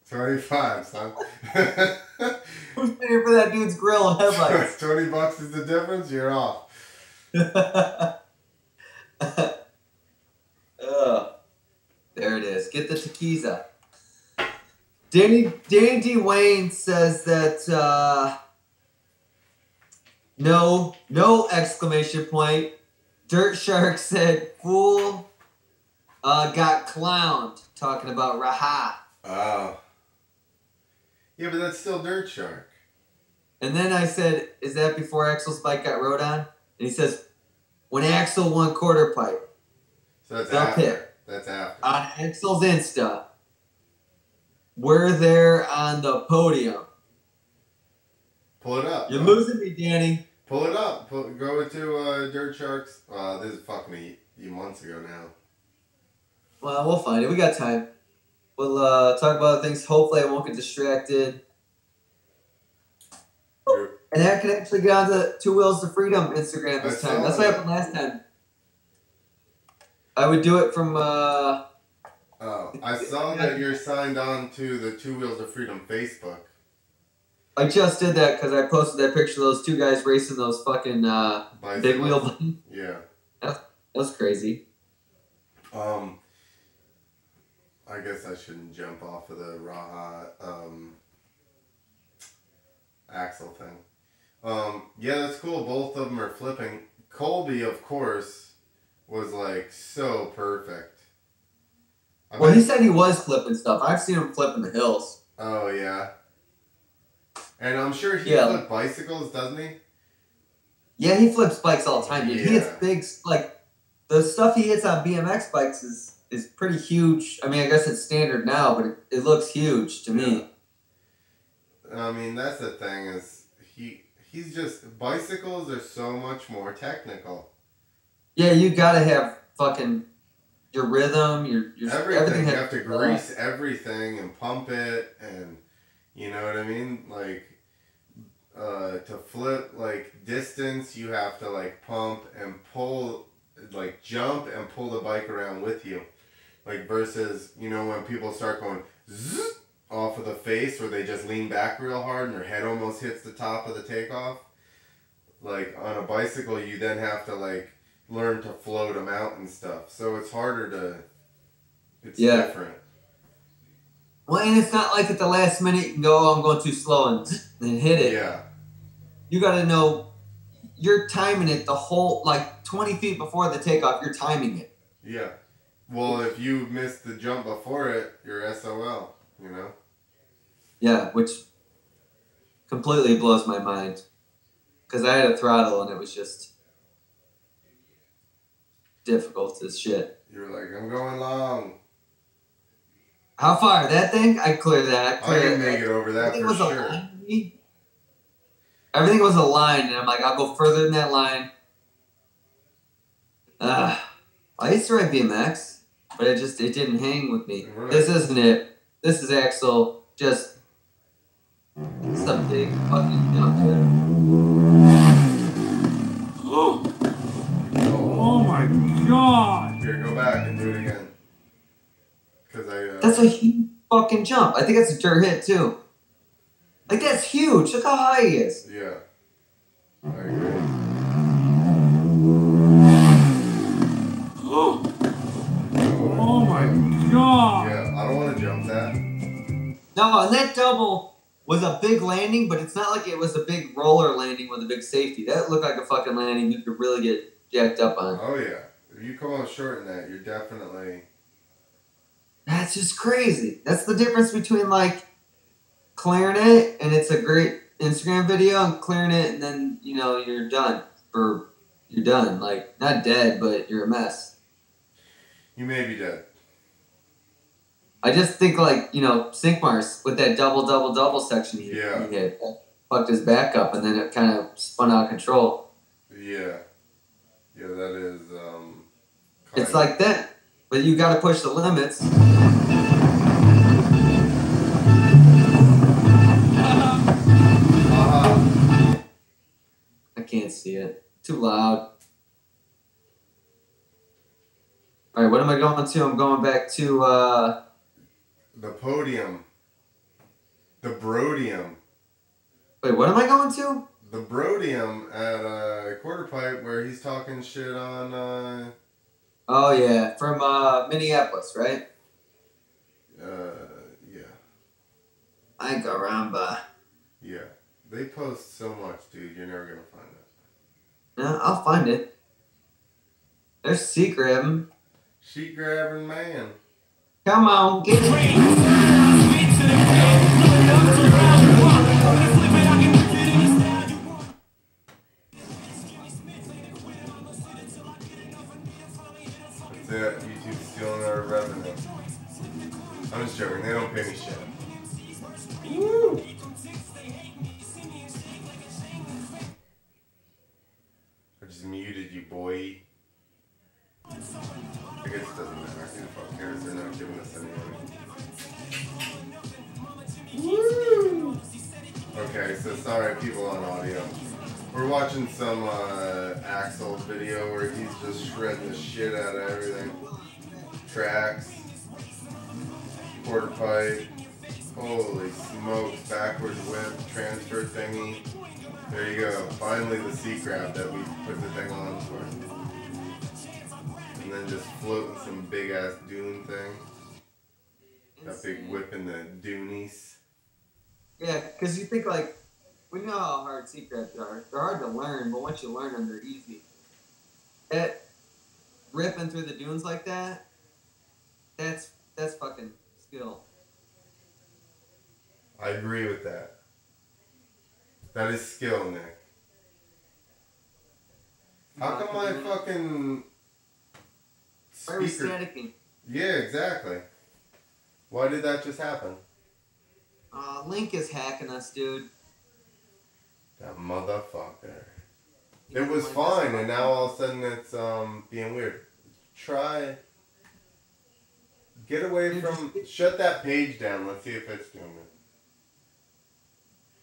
S1: 25, son.
S2: Who's paying for that dude's grill and headlights?
S1: $20 is the difference. You're off.
S2: There it is. Get the tequila. Danny D. Wayne says that no exclamation point. Dirt Shark said fool got clowned talking about Raha.
S1: Oh. Yeah, but that's still Dirt Shark.
S2: And then I said, is that before Axel's bike got rode on? And he says, when Axel won quarter pipe.
S1: So that's after. That's after.
S2: On Axel's Insta, we're there on the podium.
S1: Pull it up.
S2: You're losing me, Danny.
S1: Pull it up. Go to Dirt Sharks. This is fucking months ago now.
S2: Well, we'll find it. We got time. We'll talk about other things. Hopefully I won't get distracted. And I can actually get onto Two Wheels to Freedom Instagram this time. That's what happened last time. I would do it from...
S1: I saw that you're signed on to the Two Wheels to Freedom Facebook.
S2: I just did that because I posted that picture of those two guys racing those fucking big wheel buttons.
S1: Yeah.
S2: That was crazy.
S1: I guess I shouldn't jump off of the Raha axle thing. Yeah, that's cool. Both of them are flipping. Colby, of course, was like so perfect.
S2: Well, he said he was flipping stuff. I've seen him flipping the hills.
S1: Oh, yeah. And I'm sure he flips bicycles, doesn't he?
S2: Yeah, he flips bikes all the time. Dude.
S1: Yeah.
S2: He hits big, like, the stuff he hits on BMX bikes is pretty huge. I mean, I guess it's standard now, but it looks huge to me.
S1: I mean, that's the thing is he's just, bicycles are so much more technical.
S2: Yeah, you gotta have fucking your rhythm, your
S1: everything. You have to grease everything and pump it, and you know what I mean? Like, to flip, like, distance, you have to, like, pump and pull, like, jump and pull the bike around with you. Like, versus, you know, when people start going zzz off of the face, where they just lean back real hard and their head almost hits the top of the takeoff. Like, on a bicycle, you then have to, like, learn to float them out and stuff. So it's harder to... It's different.
S2: Well, and it's not like at the last minute you can go, oh, I'm going too slow and hit it.
S1: Yeah.
S2: You got to know you're timing it the whole, like 20 feet before the takeoff, you're timing it.
S1: Yeah. Well, if you missed the jump before it, you're SOL, you know?
S2: Yeah, which completely blows my mind. Because I had a throttle and it was just difficult as shit.
S1: You were like, I'm going long.
S2: How far? That thing? I clear that.
S1: I can make it over that for sure.
S2: Everything was a line, and I'm like, I'll go further than that line. I used to ride BMX, but it didn't hang with me. This isn't it. This is Axel. Just some big fucking jump there.
S4: Oh my god!
S1: Here, go back and do it again.
S2: That's a huge fucking jump. I think that's a dirt hit too. Like, that's huge. Look how high he is.
S1: Yeah. I agree.
S4: Oh my god!
S1: Yeah, I don't want to jump that.
S2: No, and that double was a big landing, but it's not like it was a big roller landing with a big safety. That looked like a fucking landing you could really get jacked up on.
S1: Oh, yeah. If you come out short in that, you're definitely...
S2: That's just crazy. That's the difference between, like, clearing it, and it's a great Instagram video, and clearing it, and then, you know, you're done. You're done. Like, not dead, but you're a mess.
S1: You may be dead.
S2: I just think, like, you know, Sinkmars with that double section he hit. Fucked his back up, and then it kind of spun out of control.
S1: Yeah. Yeah, that is,
S2: it's like that, but you got to push the limits. I can't see it. Too loud. All right, what am I going to? I'm going back to...
S1: the podium. The Brodium.
S2: Wait, what am I going to?
S1: The Brodium at Quarter Pipe where he's talking shit on...
S2: Oh, yeah. From Minneapolis, right?
S1: Yeah.
S2: I Caramba.
S1: Yeah. They post so much, dude. You're never going to find it.
S2: No, I'll find it. There's Sheet Grabbing.
S1: Sheet grabbing man.
S2: Come on, get it.
S1: That's it. YouTube's stealing our revenue. I'm just joking. They don't pay me shit. Woo! I just muted you, boy. I guess it doesn't matter. Who the fuck cares? They're not giving us any money. Woo! Okay, so sorry, people on audio. We're watching some Axel video where he's just shredding the shit out of everything. Tracks, quarter pipe, holy smokes, backwards whip, transfer thingy. There you go. Finally the sea crab that we put the thing on for. And then just floating some big ass dune thing. That big whip in the Doonies.
S2: Yeah, because you think, like, we know how hard sea crabs are. They're hard to learn, but once you learn them, they're easy. That ripping through the dunes like that, that's fucking skill.
S1: I agree with that. That is skill, Nick. How come my fucking
S2: Why are we staticking?
S1: Yeah, exactly. Why did that just happen?
S2: Link is hacking us, dude.
S1: That motherfucker. It was fine, and now all of a sudden it's being weird. Try. Get away from. Shut that page down. Let's see if it's doing it.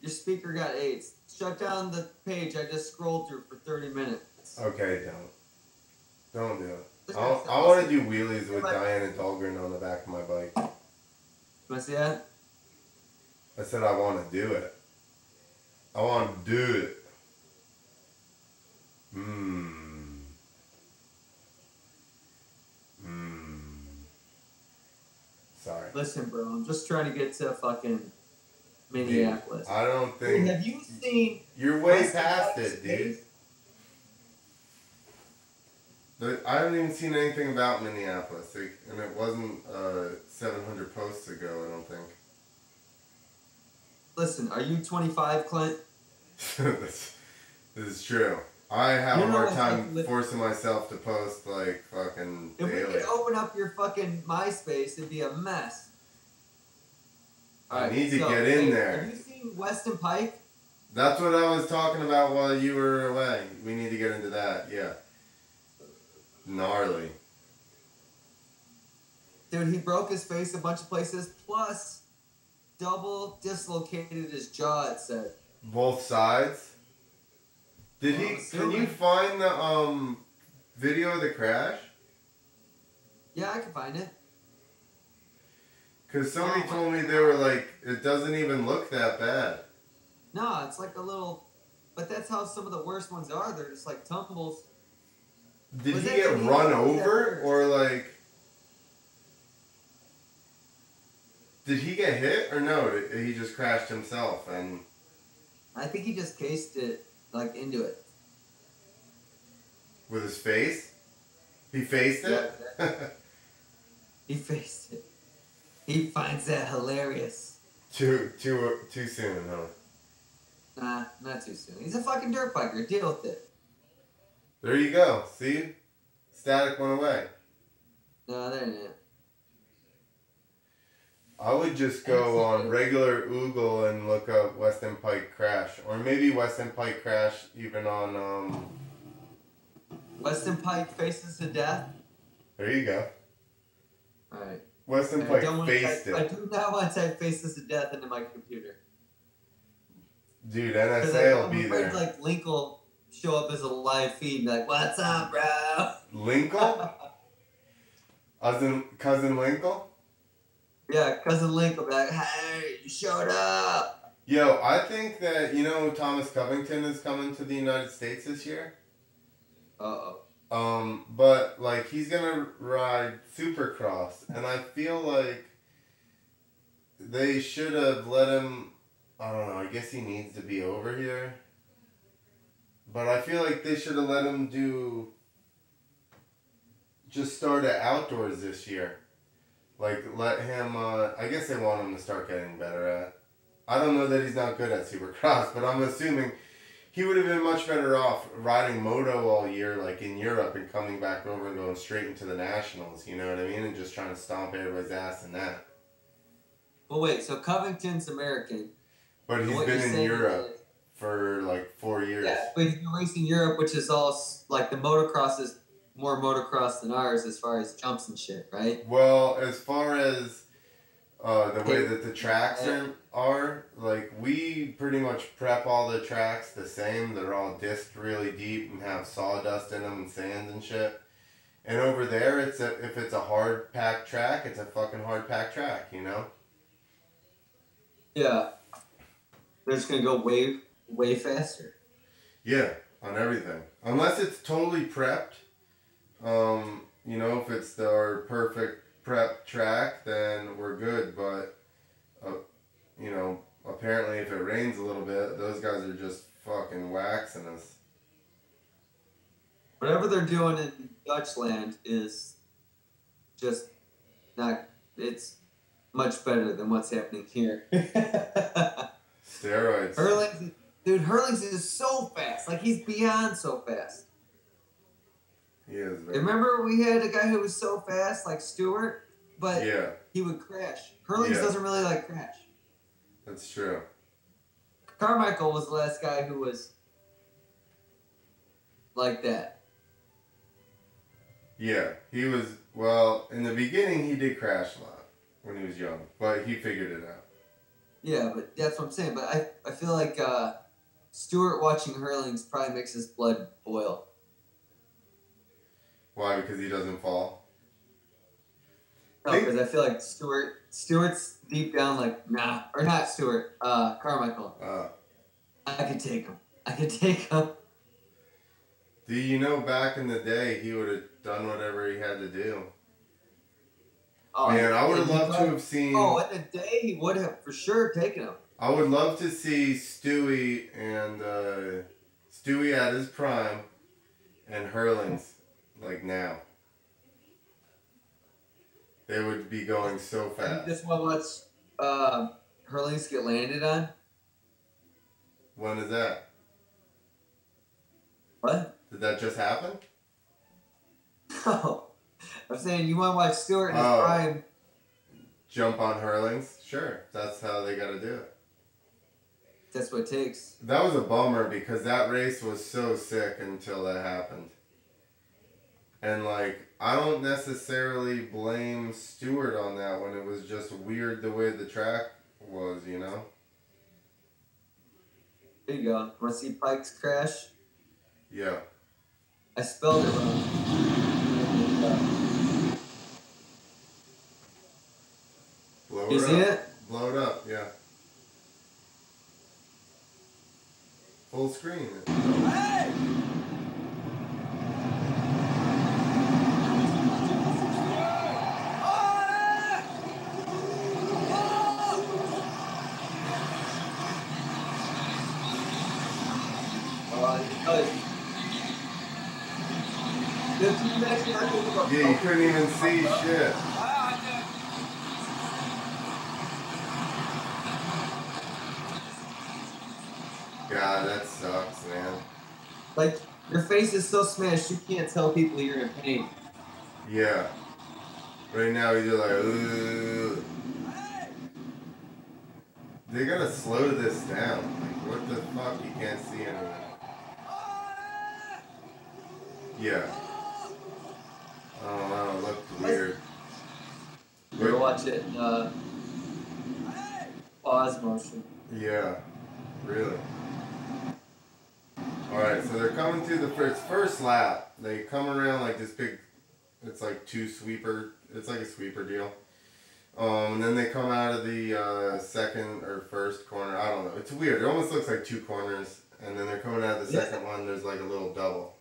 S2: Your speaker got AIDS. Shut down the page I just scrolled through for 30 minutes.
S1: Okay, don't do it. I want to do wheelies with Diana Dahlgren on the back of my bike.
S2: You want to see that?
S1: I said I want to do it. I want to do it. Sorry.
S2: Listen, bro, I'm just trying to get to fucking Minneapolis.
S1: I don't think...
S2: Dude, have you seen...
S1: You're way past it, dude. I haven't even seen anything about Minneapolis, and it wasn't 700 posts ago, I don't think.
S2: Listen, are you 25, Clint?
S1: This is true. I have a hard time forcing myself to post, like, fucking daily.
S2: If we could open up your fucking MySpace, it'd be a mess.
S1: I need to get in there.
S2: Have you seen Weston Pike?
S1: That's what I was talking about while you were away. We need to get into that. Yeah. Gnarly.
S2: Dude, he broke his face a bunch of places, plus double dislocated his jaw, it said.
S1: Both sides? Did he... Can you find the video of the crash?
S2: Yeah, I can find it.
S1: Because somebody told me they were like, it doesn't even look that bad.
S2: No, it's like a little... But that's how some of the worst ones are. They're just like tumbles.
S1: Did he get run over? Or like... Did he get hit? Or no? He just crashed himself and...
S2: I think he just cased it, like, into it.
S1: With his face? He faced it?
S2: Yeah. He faced it. He finds that hilarious.
S1: Too soon, huh?
S2: Nah, not too soon. He's a fucking dirt biker. Deal with it.
S1: There you go. See? Static went away.
S2: No, there it is.
S1: I would just go on regular Google and look up Weston Pike crash. Or maybe Weston Pike crash even on...
S2: Weston Pike faces to death?
S1: There you go.
S2: Alright.
S1: Weston Pike faced it.
S2: I do not want to type faces to death into my computer.
S1: Dude, NSA will be
S2: I'm
S1: there.
S2: afraid, like, Link will show up as a live feed and be like, what's up, bro?
S1: Linkle? Cousin Linkle?
S2: Yeah, Cousin Link will be like, hey, you showed up.
S1: Yo, I think that, Thomas Covington is coming to the United States this year.
S2: Uh-oh.
S1: But, like, he's gonna ride Supercross, and I feel like they should have let him, I don't know, I guess he needs to be over here. But I feel like they should have let him just start at outdoors this year. Like, let him, I guess they want him to start getting better at. I don't know that he's not good at Supercross, but I'm assuming he would have been much better off riding moto all year, like in Europe, and coming back over and going straight into the Nationals, you know what I mean? And just trying to stomp everybody's ass in that.
S2: Well, wait, so Covington's American.
S1: But he's been in Europe for like 4 years.
S2: Yeah, but he's been racing Europe, which is all, like, the motocross is more motocross than ours as far as jumps and shit, right?
S1: Well, as far as the way that the tracks are, like, we pretty much prep all the tracks the same. They're all disked really deep and have sawdust in them and sand and shit. And over there, if it's a hard packed track, it's a fucking hard packed track, you know?
S2: Yeah. They're just gonna go way faster.
S1: Yeah, on everything. Unless it's totally prepped. If it's our perfect prep track, then we're good. But, apparently if it rains a little bit, those guys are just fucking waxing us.
S2: Whatever they're doing in Dutchland is just not, it's much better than what's happening here.
S1: Steroids.
S2: Hurlings is so fast. Like, he's beyond so fast.
S1: He is, very...
S2: Remember we had a guy who was so fast, like Stewart, but he would crash. Hurlings doesn't really like crash.
S1: That's true.
S2: Carmichael was the last guy who was like that.
S1: Yeah, he was, well, in the beginning he did crash a lot when he was young, but he figured it out.
S2: Yeah, but that's what I'm saying. But I feel like Stewart watching Hurlings probably makes his blood boil.
S1: Why? Because he doesn't fall?
S2: No, because I feel like Stewart's deep down like, nah. Or not Stewart, Carmichael. I could take him.
S1: Do you know back in the day he would have done whatever he had to do? Oh, man, I would have loved to have seen...
S2: Oh, in the day he would have for sure taken him.
S1: I would love to see Stewie and Stewie at his prime and Hurlings like now. They would be going so fast.
S2: This one lets Hurlings get landed on.
S1: When is that?
S2: What?
S1: Did that just happen?
S2: No. I'm saying you want to watch Stewart in his prime.
S1: jump on hurlings. Sure, that's how they got to do it.
S2: That's what it takes.
S1: That was a bummer because that race was so sick until that happened. And like, I don't necessarily blame Stewart on that when it was just weird the way the track was, you know?
S2: There you go. Want to see Pike's crash?
S1: Yeah.
S2: I spelled it wrong.
S1: Blow
S2: You
S1: it
S2: see
S1: up.
S2: it?
S1: Blow it up, yeah. Full screen.
S4: Hey!
S1: Yeah, you couldn't even see shit. God, that sucks, man.
S2: Like, your face is so smashed, you can't tell people you're in pain.
S1: Yeah. Right now, he's just like, ugh. They gotta slow this down. Like, what the fuck? You can't see anything. Yeah. I don't know, it looked weird.
S2: You ever watch it in pause motion?
S1: Yeah. Really. Alright, so they're coming through the first lap. They come around like this big, it's like it's like a sweeper deal. And then they come out of the second or first corner. I don't know. It's weird. It almost looks like two corners. And then they're coming out of the second one. There's like a little double.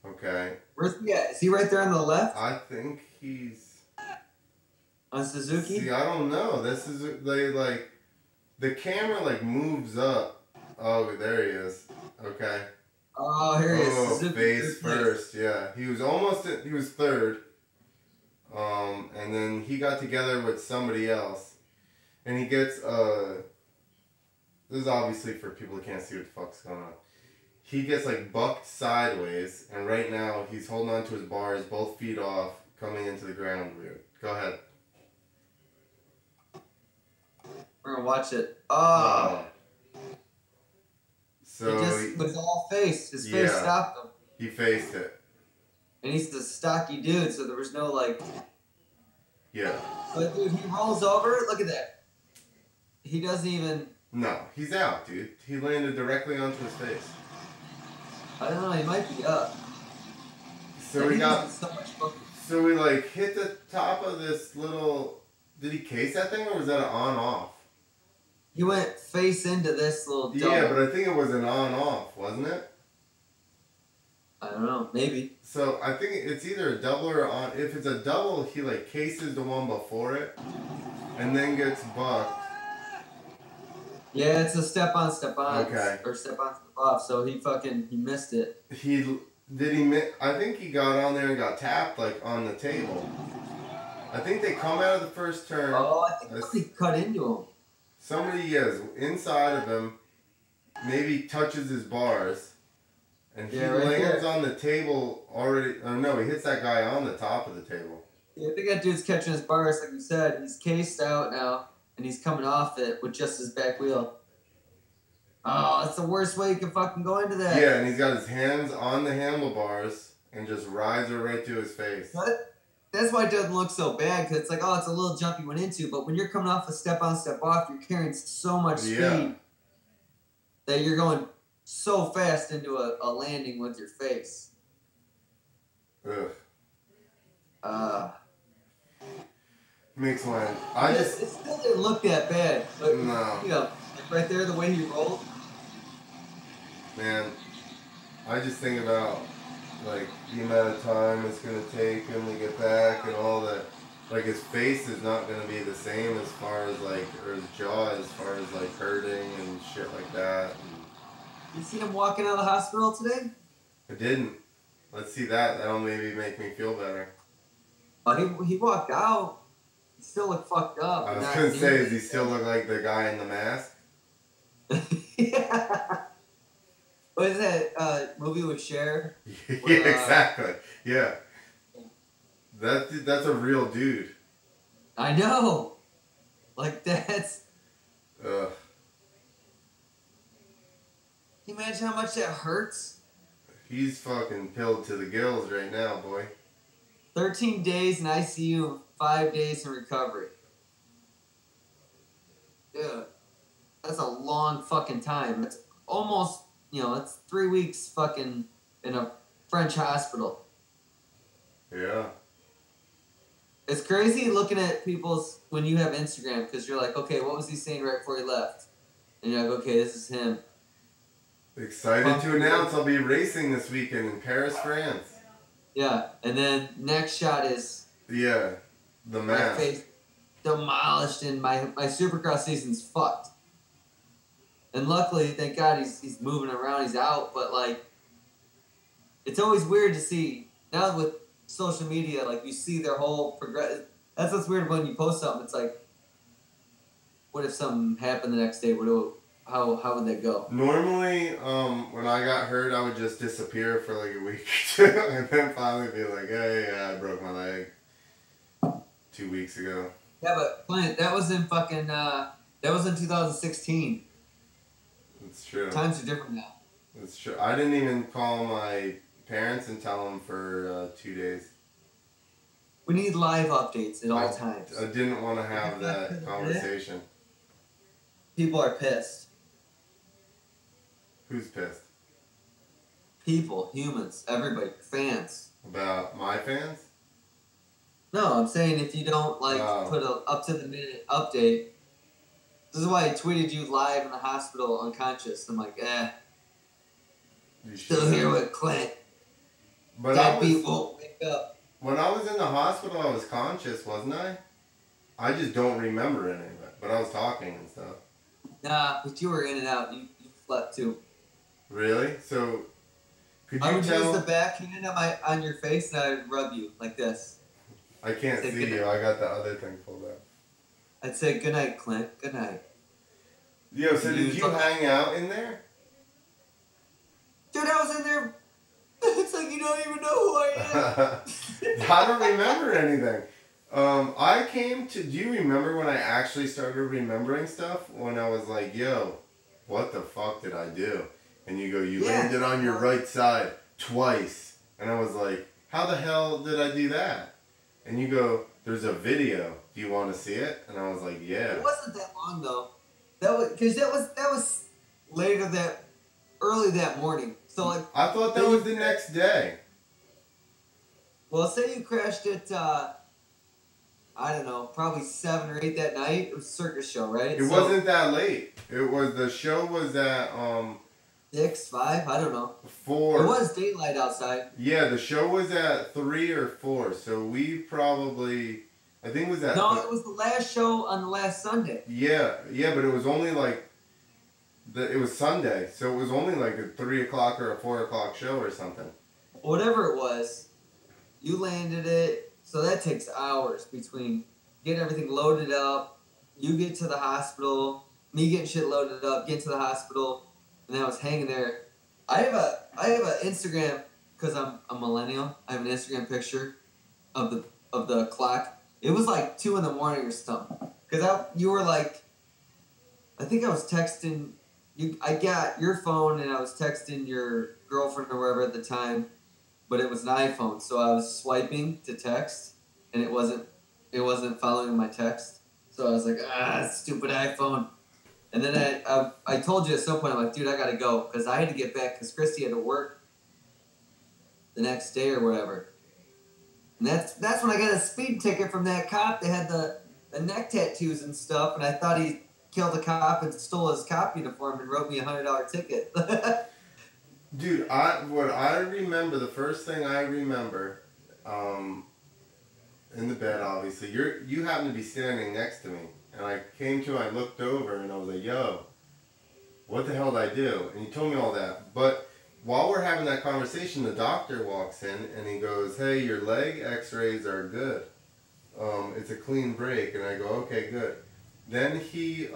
S1: Okay.
S2: Where's he at? Is he right there on the left?
S1: I think he's...
S2: On Suzuki?
S1: See, I don't know. This is... The camera like moves up. Oh, there he is. Okay.
S2: Oh, here he is.
S1: Oh,
S2: Suzuki
S1: face first. Yeah. He was he was third. And then he got together with somebody else. And he gets, this is obviously for people who can't see what the fuck's going on. He gets like bucked sideways, and right now he's holding on to his bars, both feet off, coming into the ground weird. Go ahead.
S2: We're gonna watch it. Oh.
S1: So
S2: he just was all face. His face stopped him.
S1: He faced it.
S2: And he's the stocky dude, so there was no like...
S1: Yeah.
S2: But dude, he rolls over. Look at that. He doesn't even...
S1: No, he's out, dude. He landed directly onto his face.
S2: I don't know, he might be up.
S1: So we got... So we like hit the top of this little... Did he case that thing or was that an on-off?
S2: He went face into this little double.
S1: Yeah, but I think it was an on-off, wasn't it?
S2: I don't know, maybe.
S1: So I think it's either a double or on. If it's a double, he like cases the one before it, and then gets bucked.
S2: Yeah, it's a step on, step on.
S1: Okay.
S2: Or step on, step off. So he missed it.
S1: I think he got on there and got tapped like on the table. I think they come out of the first turn.
S2: Oh, I think somebody cut into him.
S1: Somebody is inside of him, maybe touches his bars. And he lands on the table already. Oh no, he hits that guy on the top of the table.
S2: Yeah, I think that dude's catching his bars, like you said. He's cased out now, and he's coming off it with just his back wheel. Oh, that's the worst way you can fucking go into that.
S1: Yeah, and he's got his hands on the handlebars and just rides it right to his face.
S2: That's why it doesn't look so bad, because it's like, oh, it's a little jump you went into, but when you're coming off a step on, step off, you're carrying so much speed that you're going so fast into a landing with your face.
S1: Ugh. Makes one.
S2: It still didn't look that bad. But,
S1: no.
S2: You know, like right there, the way he rolled.
S1: Man, I just think about like the amount of time it's gonna take him to get back and all that. Like his face is not gonna be the same as far as like, or his jaw as far as like hurting and shit like that.
S2: You see him walking out of the hospital today?
S1: I didn't. Let's see that. That'll maybe make me feel better.
S2: Oh, he walked out. He still looked fucked up.
S1: I was gonna say, does he still look like the guy in the mask?
S2: Yeah. What is that movie with Cher?
S1: Yeah, exactly. Yeah. That's a real dude.
S2: I know. Like, that's...
S1: Ugh.
S2: Can you imagine how much that hurts?
S1: He's fucking pilled to the gills right now, boy.
S2: 13 days in ICU, 5 days in recovery. Dude, that's a long fucking time. It's almost, it's 3 weeks fucking in a French hospital.
S1: Yeah.
S2: It's crazy looking at people's, when you have Instagram, because you're like, okay, what was he saying right before he left? And you're like, okay, this is him.
S1: Excited to announce I'll be racing this weekend in Paris, France.
S2: Yeah, and then next shot is...
S1: Yeah, the mask.
S2: My face demolished and my Supercross season's fucked. And luckily, thank God, he's moving around, he's out, but like, it's always weird to see, now with social media, like you see their whole progress. That's what's weird when you post something, it's like, what if something happened the next day? How would that go?
S1: Normally, when I got hurt, I would just disappear for like a week or two, and then finally be like, hey, I broke my leg 2 weeks ago.
S2: Yeah, but Clint, that was in 2016.
S1: It's true.
S2: Times are different now.
S1: It's true. I didn't even call my parents and tell them for 2 days.
S2: We need live updates at all times.
S1: I didn't want to have that conversation.
S2: People are pissed.
S1: Who's pissed?
S2: People, humans, everybody, fans.
S1: About my fans?
S2: No, I'm saying if you don't put a up to the minute update. This is why I tweeted you live in the hospital unconscious. I'm like, still here with Clint.
S1: But
S2: Deadbeat won't wake up.
S1: When I was in the hospital, I was conscious, wasn't I? I just don't remember any of it. But I was talking and stuff.
S2: Nah, but you were in and out. You slept too.
S1: Really? So, could you
S2: I would
S1: tell?
S2: use the backhand on your face and I would rub you like this.
S1: I can't see you. I got the other thing pulled up.
S2: I'd say, good night, Clint. Good night.
S1: Yo, so did you hang out in there?
S2: Dude, I was in there. It's like you don't even know who I am.
S1: I don't remember anything. I came to... Do you remember when I actually started remembering stuff? When I was like, yo, what the fuck did I do? And you go, you landed on your right side twice. And I was like, how the hell did I do that? And you go, there's a video. Do you want to see it? And I was like, yeah.
S2: It wasn't that long though. That was early that morning. So like,
S1: I thought that was the next day.
S2: Well, say you crashed at I don't know, probably 7 or 8 that night. It was a circus show, right?
S1: It wasn't that late. The show was at
S2: 6, 5, I don't know.
S1: 4.
S2: It was daylight outside.
S1: Yeah, the show was at 3 or 4, so we probably, I think it was at...
S2: No, it was the last show on the last Sunday.
S1: Yeah, but it was only like, it was Sunday, so it was only like a 3 o'clock or a 4 o'clock show or something.
S2: Whatever it was, you landed it, so that takes hours between getting everything loaded up, you get to the hospital, me getting shit loaded up, get to the hospital, and then I was hanging there. I have a Instagram, because I'm a millennial. I have an Instagram picture of the clock. It was like 2 in the morning or something. Because you were like, I think I was texting you. I got your phone and I was texting your girlfriend or wherever at the time, but it was an iPhone, so I was swiping to text, and it wasn't following my text. So I was like, stupid iPhone. And then I told you at some point, I'm like, dude, I gotta go, because I had to get back, because Christy had to work the next day or whatever. And that's when I got a speed ticket from that cop that had the neck tattoos and stuff, and I thought he killed the cop and stole his cop uniform and wrote me a $100 ticket.
S1: Dude, the first thing I remember, in the bed, obviously, you happened to be standing next to me. And I looked over, and I was like, yo, what the hell did I do? And you told me all that. But while we're having that conversation, the doctor walks in, and he goes, hey, your leg x-rays are good. It's a clean break. And I go, okay, good. Then he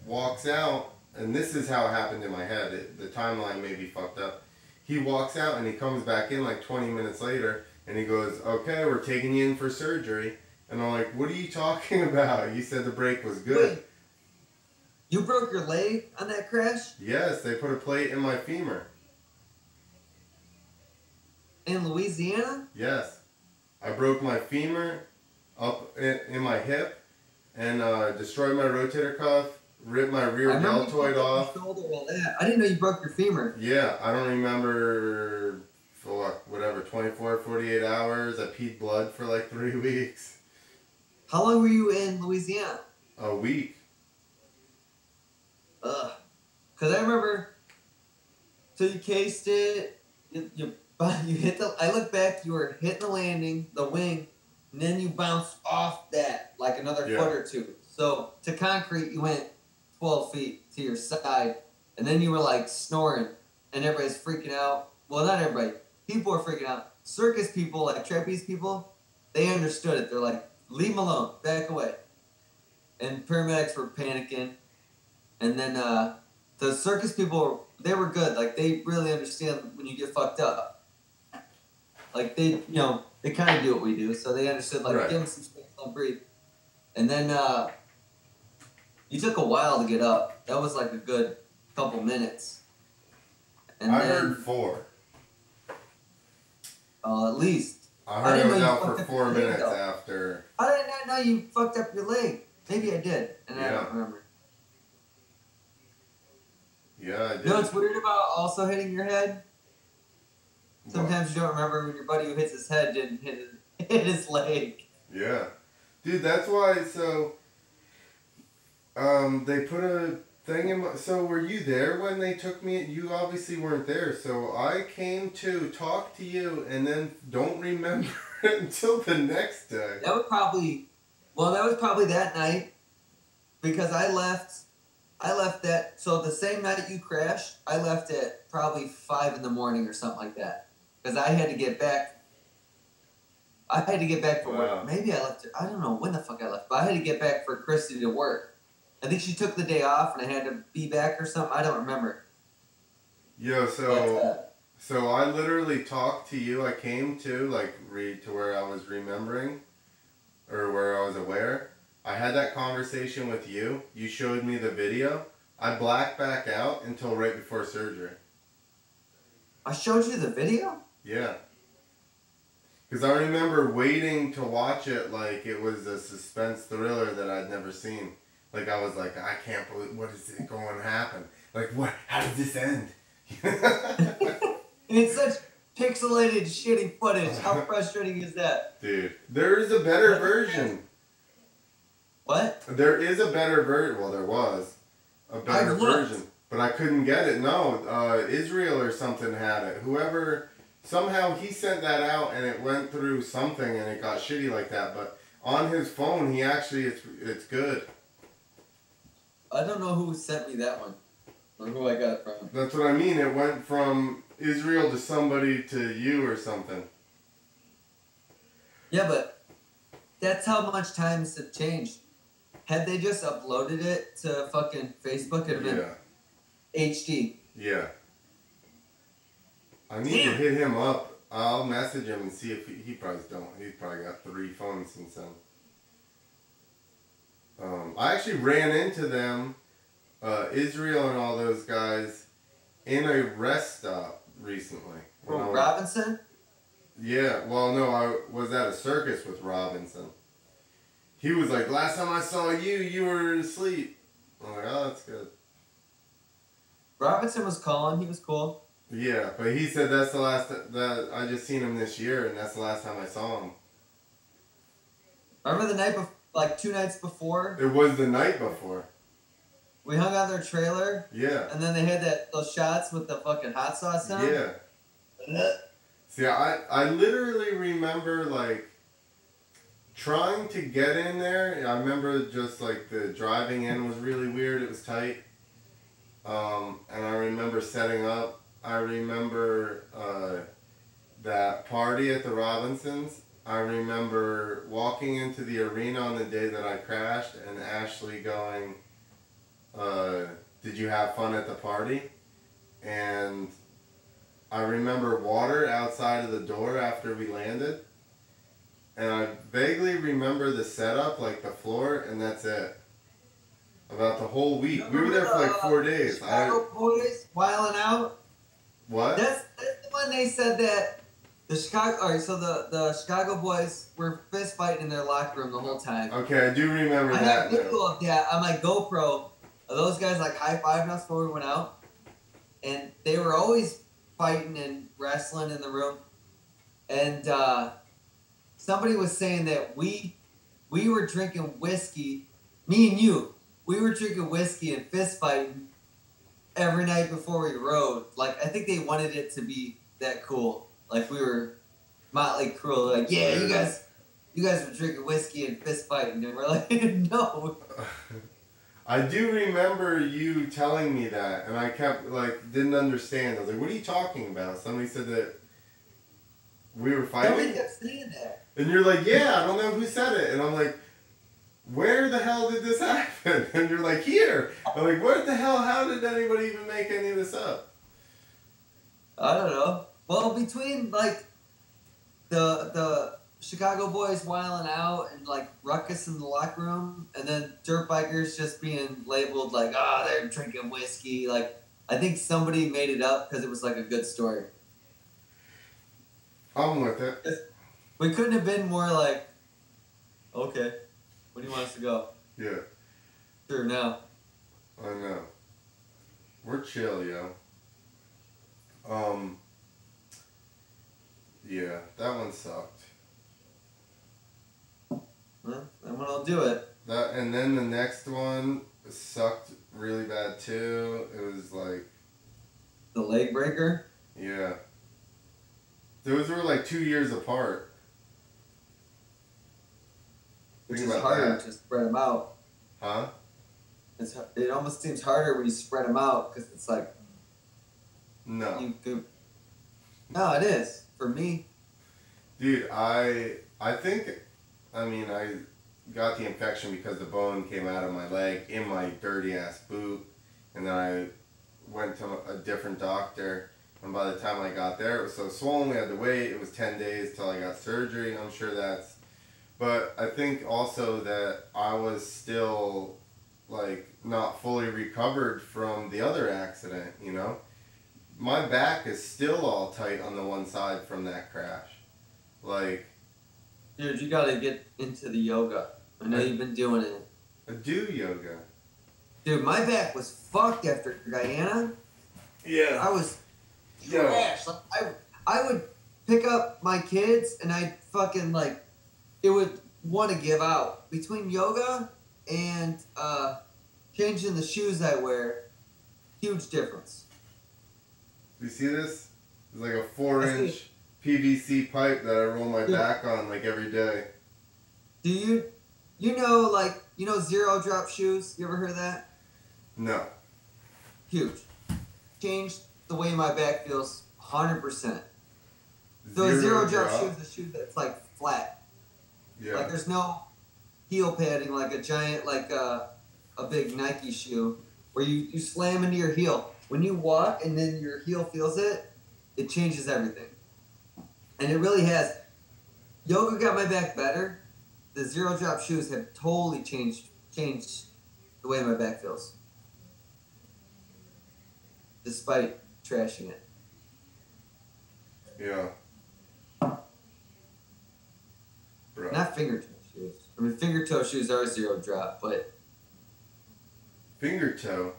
S1: walks out, and this is how it happened in my head. The timeline may be fucked up. He walks out, and he comes back in like 20 minutes later, And he goes, okay, we're taking you in for surgery. And I'm like, what are you talking about? You said the break was good.
S2: Wait, you broke your leg on that crash?
S1: Yes, they put a plate in my femur.
S2: In Louisiana?
S1: Yes. I broke my femur up in my hip and destroyed my rotator cuff, ripped my rear deltoid off.
S2: I didn't know you broke your femur.
S1: Yeah, I don't remember for whatever, 24, 48 hours. I peed blood for like 3 weeks.
S2: How long were you in Louisiana?
S1: A week.
S2: Ugh. Because I remember, so you cased it, you hit the, I look back, you were hitting the landing, the wing, and then you bounced off that like another foot or two. So to concrete, you went 12 feet to your side, and then you were like snoring, and everybody's freaking out. Well, not everybody. People were freaking out. Circus people, like trapeze people, they understood it. They're like, leave him alone, back away. And paramedics were panicking. And then the circus people, they were good. Like, they really understand when you get fucked up. Like, they, they kind of do what we do. So they understood, like, give them some space, let them breathe. And then you took a while to get up. That was like a good couple minutes. And
S1: I heard 4.
S2: At least.
S1: I heard I was out for 4 minutes after.
S2: How did I not know you fucked up your leg? Maybe I did, and I don't remember.
S1: Yeah, I did.
S2: You know what's weird about also hitting your head? Sometimes you don't remember when your buddy who hits his head didn't hit his leg.
S1: Yeah. Dude, that's why, so, they put a thing in my, so were you there when they took me? You obviously weren't there, so I came to talk to you and then don't remember it until the next day.
S2: That was probably that night, because I left that, so the same night you crashed, I left at probably 5 in the morning or something like that, because I had to get back for work. Maybe I left it, I don't know when the fuck I left, but I had to get back for Christy to work. I think she took the day off and I had to be back or something. I don't remember.
S1: Yo, so I literally talked to you. I came to read to where I was remembering or where I was aware. I had that conversation with you. You showed me the video. I blacked back out until right before surgery.
S2: I showed you the video?
S1: Yeah. Because I remember waiting to watch it like it was a suspense thriller that I'd never seen. Like, I was like, I can't believe, what is it going to happen? Like, what? How does this end?
S2: It's such pixelated, shitty footage. How frustrating is that?
S1: Dude, there is a better version.
S2: What?
S1: There is a better version. Well, there was a better version. But I couldn't get it. No, Israel or something had it. Whoever, somehow he sent that out and it went through something and it got shitty like that. But on his phone, he actually, it's good.
S2: I don't know who sent me that one, or who I got it from.
S1: That's what I mean. It went from Israel to somebody to you or something.
S2: Yeah, but that's how much times have changed. Had they just uploaded it to fucking Facebook, it'd have been HD.
S1: Yeah. I need to hit him up. I'll message him and see if he probably don't. He's probably got 3 phones since then. I actually ran into them, Israel and all those guys, in a rest stop recently.
S2: Robinson?
S1: Yeah, well, no, I was at a circus with Robinson. He was like, last time I saw you, you were asleep. I'm like, oh, that's good.
S2: Robinson was calling, he was cool.
S1: Yeah, but he said that's the last, that I just seen him this year, and that's the last time I saw him.
S2: Remember the night before? Like 2 nights before?
S1: It was the night before.
S2: We hung out their trailer.
S1: Yeah.
S2: And then they had those shots with the fucking hot sauce in them.
S1: Yeah. See, I literally remember, like, trying to get in there. I remember just, like, the driving in was really weird. It was tight. And I remember setting up. I remember that party at the Robinsons. I remember walking into the arena on the day that I crashed and Ashley going, did you have fun at the party? And I remember water outside of the door after we landed. And I vaguely remember the setup, like the floor, and that's it. About the whole week. We were there for like 4 days.
S2: Chicago boys wilding out.
S1: What?
S2: That's the one they said that the Chicago. All right, so the Chicago boys were fist fighting in their locker room the whole time.
S1: Okay, I do remember that.
S2: I have video of that on my GoPro. Those guys like high-fiving us before we went out, and they were always fighting and wrestling in the room. And somebody was saying that we were drinking whiskey. Me and you. We were drinking whiskey and fist fighting every night before we rode. Like, I think they wanted it to be that cool. Like, we were Motley Crue. Like, yeah, you guys were drinking whiskey and fist fighting. And we're like, no.
S1: I do remember you telling me that, and I kept, like, didn't understand. I was like, what are you talking about? Somebody said that we were fighting?
S2: Somebody kept saying that.
S1: And you're like, yeah, I don't know who said it. And I'm like, where the hell did this happen? And you're like, here. I'm like, what the hell? How did anybody even make any of this up?
S2: I don't know. Well, between like the Chicago boys wilding out and like ruckus in the locker room, and then dirt bikers just being labeled like, they're drinking whiskey. Like, I think somebody made it up because it was like a good story.
S1: I'm with it.
S2: We couldn't have been more like, okay. When do you want us to go?
S1: Yeah.
S2: Sure, now.
S1: I know. We're chill, yo. Yeah, that one sucked.
S2: Well, that one will do it.
S1: And then the next one sucked really bad too. It was like...
S2: The leg breaker?
S1: Yeah. Those were like 2 years apart.
S2: Which is harder to spread them out.
S1: Huh?
S2: It almost seems harder when you spread them out because it's like...
S1: No.
S2: No, it is. For me.
S1: Dude, I think... I mean, I got the infection because the bone came out of my leg in my dirty-ass boot. And then I went to a different doctor. And by the time I got there, it was so swollen, we had to wait. It was 10 days till I got surgery. And I'm sure that's... But I think also that I was still, like, not fully recovered from the other accident, you know? My back is still all tight on the one side from that crash. Like...
S2: Dude, you gotta get into the yoga. I know you've been doing it.
S1: I do yoga.
S2: Dude, my back was fucked after Guyana.
S1: Yeah.
S2: I was trash. Like, I would pick up my kids and I'd fucking, like... It would want to give out. Between yoga and changing the shoes I wear, huge difference.
S1: You see this? It's like a 4-inch PVC pipe that I roll my back on like every day.
S2: Do you know zero drop shoes? You ever heard of that?
S1: No.
S2: Huge. Changed the way my back feels 100%. So zero drop shoes, the shoe that's like flat.
S1: Yeah.
S2: Like there's no heel padding like a giant, like a big Nike shoe where you slam into your heel. When you walk and then your heel feels it, it changes everything. And it really has. Yoga got my back better. The zero drop shoes have totally changed the way my back feels. Despite trashing it.
S1: Yeah. Bro.
S2: Not finger toe shoes. I mean, finger toe shoes are zero drop, but...
S1: Finger toe?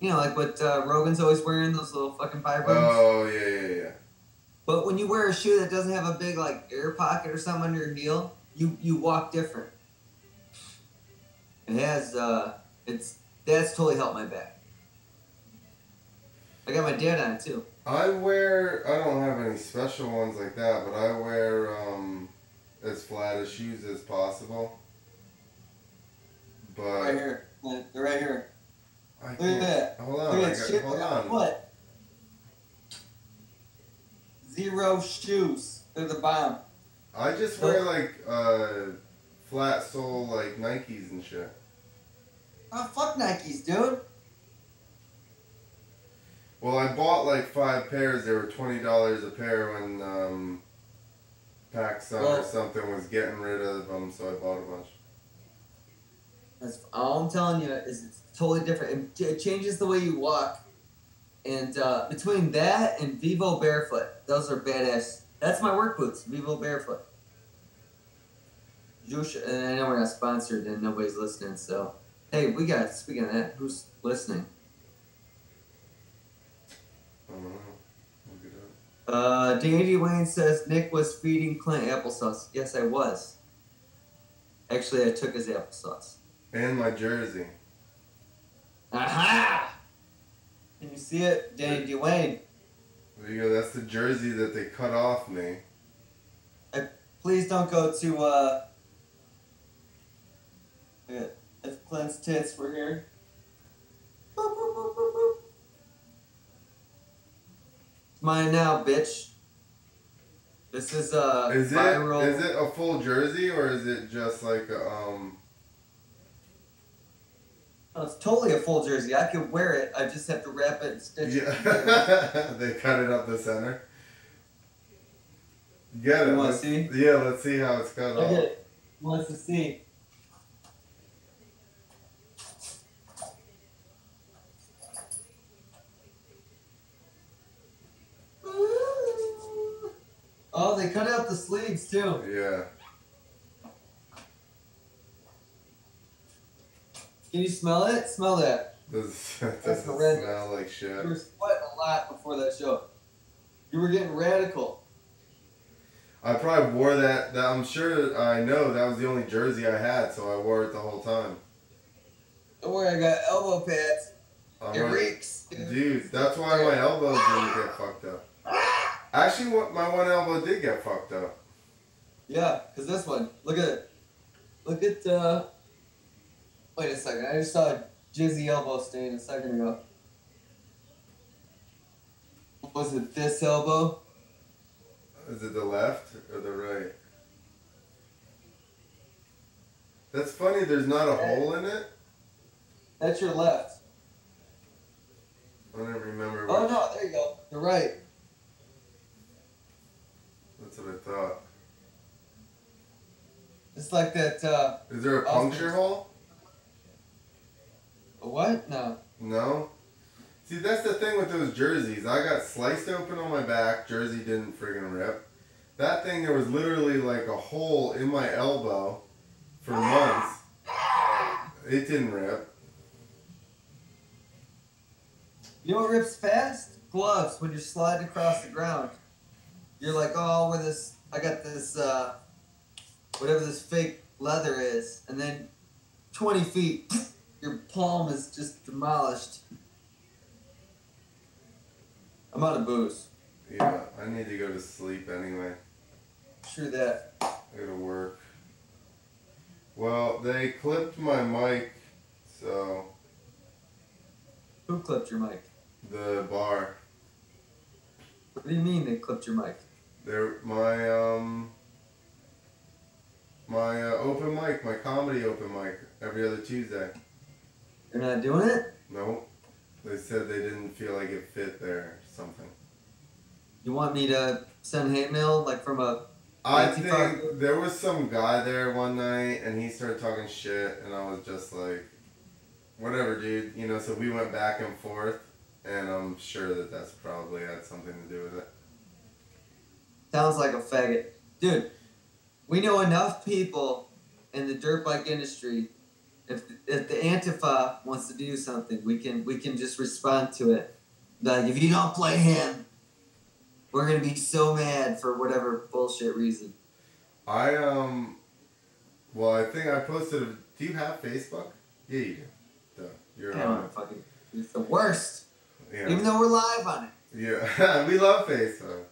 S2: You know, like what Rogan's always wearing, those little fucking vibrators.
S1: Oh, yeah.
S2: But when you wear a shoe that doesn't have a big, like, air pocket or something under your heel, you walk different. It has, that's totally helped my back. I got my dad on it, too.
S1: I don't have any special ones like that, but I wear, as flat as shoes as possible. But...
S2: Right here. They're right here.
S1: Look
S2: at that.
S1: Hold on. Hold on.
S2: What? Zero shoes. They're the bomb.
S1: I just wear like flat sole like Nikes and shit.
S2: Oh, fuck Nikes, dude.
S1: Well, I bought like 5 pairs. They were $20 a pair when PacSun or something was getting rid of them, so I bought a bunch.
S2: That's all I'm telling you is it's totally different. It changes the way you walk. And between that and Vivo Barefoot, those are badass. That's my work boots, Vivo Barefoot. And I know we're not sponsored and nobody's listening, so hey, speaking of that, who's listening?
S1: I don't know. Look it up.
S2: Dandy Wayne says Nick was feeding Clint applesauce. Yes, I was. Actually, I took his applesauce.
S1: And my jersey.
S2: Aha! Can you see it? Danny Dwayne.
S1: There you go. That's the jersey that they cut off me.
S2: Please don't go to, if Clint's tits were here. Boop, boop, boop, boop, boop. It's mine now, bitch. This is viral.
S1: Is it a full jersey or is it just like a
S2: Oh, it's totally a full jersey. I could wear it. I just have to wrap it and stitch it.
S1: They cut it up the center. Get it.
S2: You want to see?
S1: Yeah, let's see how it's cut off.
S2: Okay. Wants to see. Oh, they cut out the sleeves too.
S1: Yeah.
S2: Can you smell it? Smell that.
S1: Doesn't smell like shit.
S2: You were sweating a lot before that show. You were getting radical.
S1: I probably wore that. I'm sure I know that was the only jersey I had, so I wore it the whole time.
S2: Don't worry, I got elbow pads. It reeks.
S1: Dude, that's why my elbows didn't get fucked up. Actually, my one elbow did get fucked up.
S2: Yeah, because this one. Look at it. Look at wait a second. I just saw a jizzy elbow stain a second ago. Was it this elbow?
S1: Is it the left or the right? That's funny, there's not a hole in it.
S2: That's your left.
S1: I don't remember which.
S2: Oh no, there you go. The right.
S1: That's what I thought.
S2: It's like that,
S1: Is there a puncture hole?
S2: A what? No.
S1: No? See, that's the thing with those jerseys. I got sliced open on my back. Jersey didn't friggin' rip. That thing, there was literally like a hole in my elbow for months. It didn't rip.
S2: You know what rips fast? Gloves, when you're sliding across the ground. You're like, oh, where this, I got this, whatever this fake leather is. And then 20 feet, your palm is just demolished. I'm out of booze.
S1: Yeah, I need to go to sleep anyway.
S2: True that.
S1: I gotta work. Well, they clipped my mic, so...
S2: Who clipped your mic?
S1: The bar.
S2: What do you mean they clipped your mic?
S1: They're my open mic, my comedy open mic, every other Tuesday.
S2: You're not doing it?
S1: No. They said they didn't feel like it fit there or something.
S2: You want me to send hate mail, like from a...
S1: I think there was some guy there one night and he started talking shit and I was just like, whatever, dude. You know, so we went back and forth and I'm sure that that's probably had something to do with it.
S2: Sounds like a faggot. Dude, we know enough people in the dirt bike industry. If the Antifa wants to do something, we can just respond to it. Like, if you don't play him, we're gonna be so mad for whatever bullshit reason.
S1: Well, I think I posted. Do you have Facebook? Yeah, you do. Duh, you're on it.
S2: Fucking, it's the worst.
S1: Yeah.
S2: Even though we're live on it.
S1: Yeah, we love Facebook.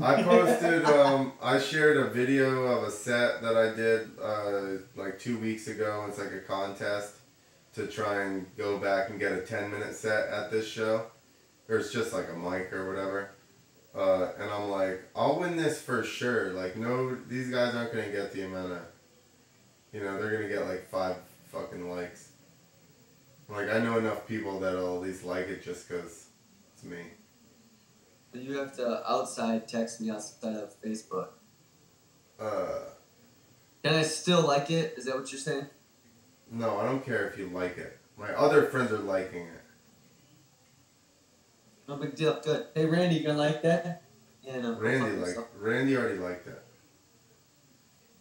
S1: I posted. I shared a video of a set that I did like 2 weeks ago. It's like a contest to try and go back and get a 10-minute set at this show. Or it's just like a mic or whatever. And I'm like, I'll win this for sure. Like, no, these guys aren't going to get the amount of, you know, they're going to get like 5 fucking likes. Like, I know enough people that'll at least like it just because It's me.
S2: You have to outside text me outside of Facebook. Can I still like it? Is that what you're saying?
S1: No, I don't care if you like it. My other friends are liking it.
S2: No big deal. Good. Hey, Randy, you gonna like that? Yeah, no.
S1: Randy already liked it.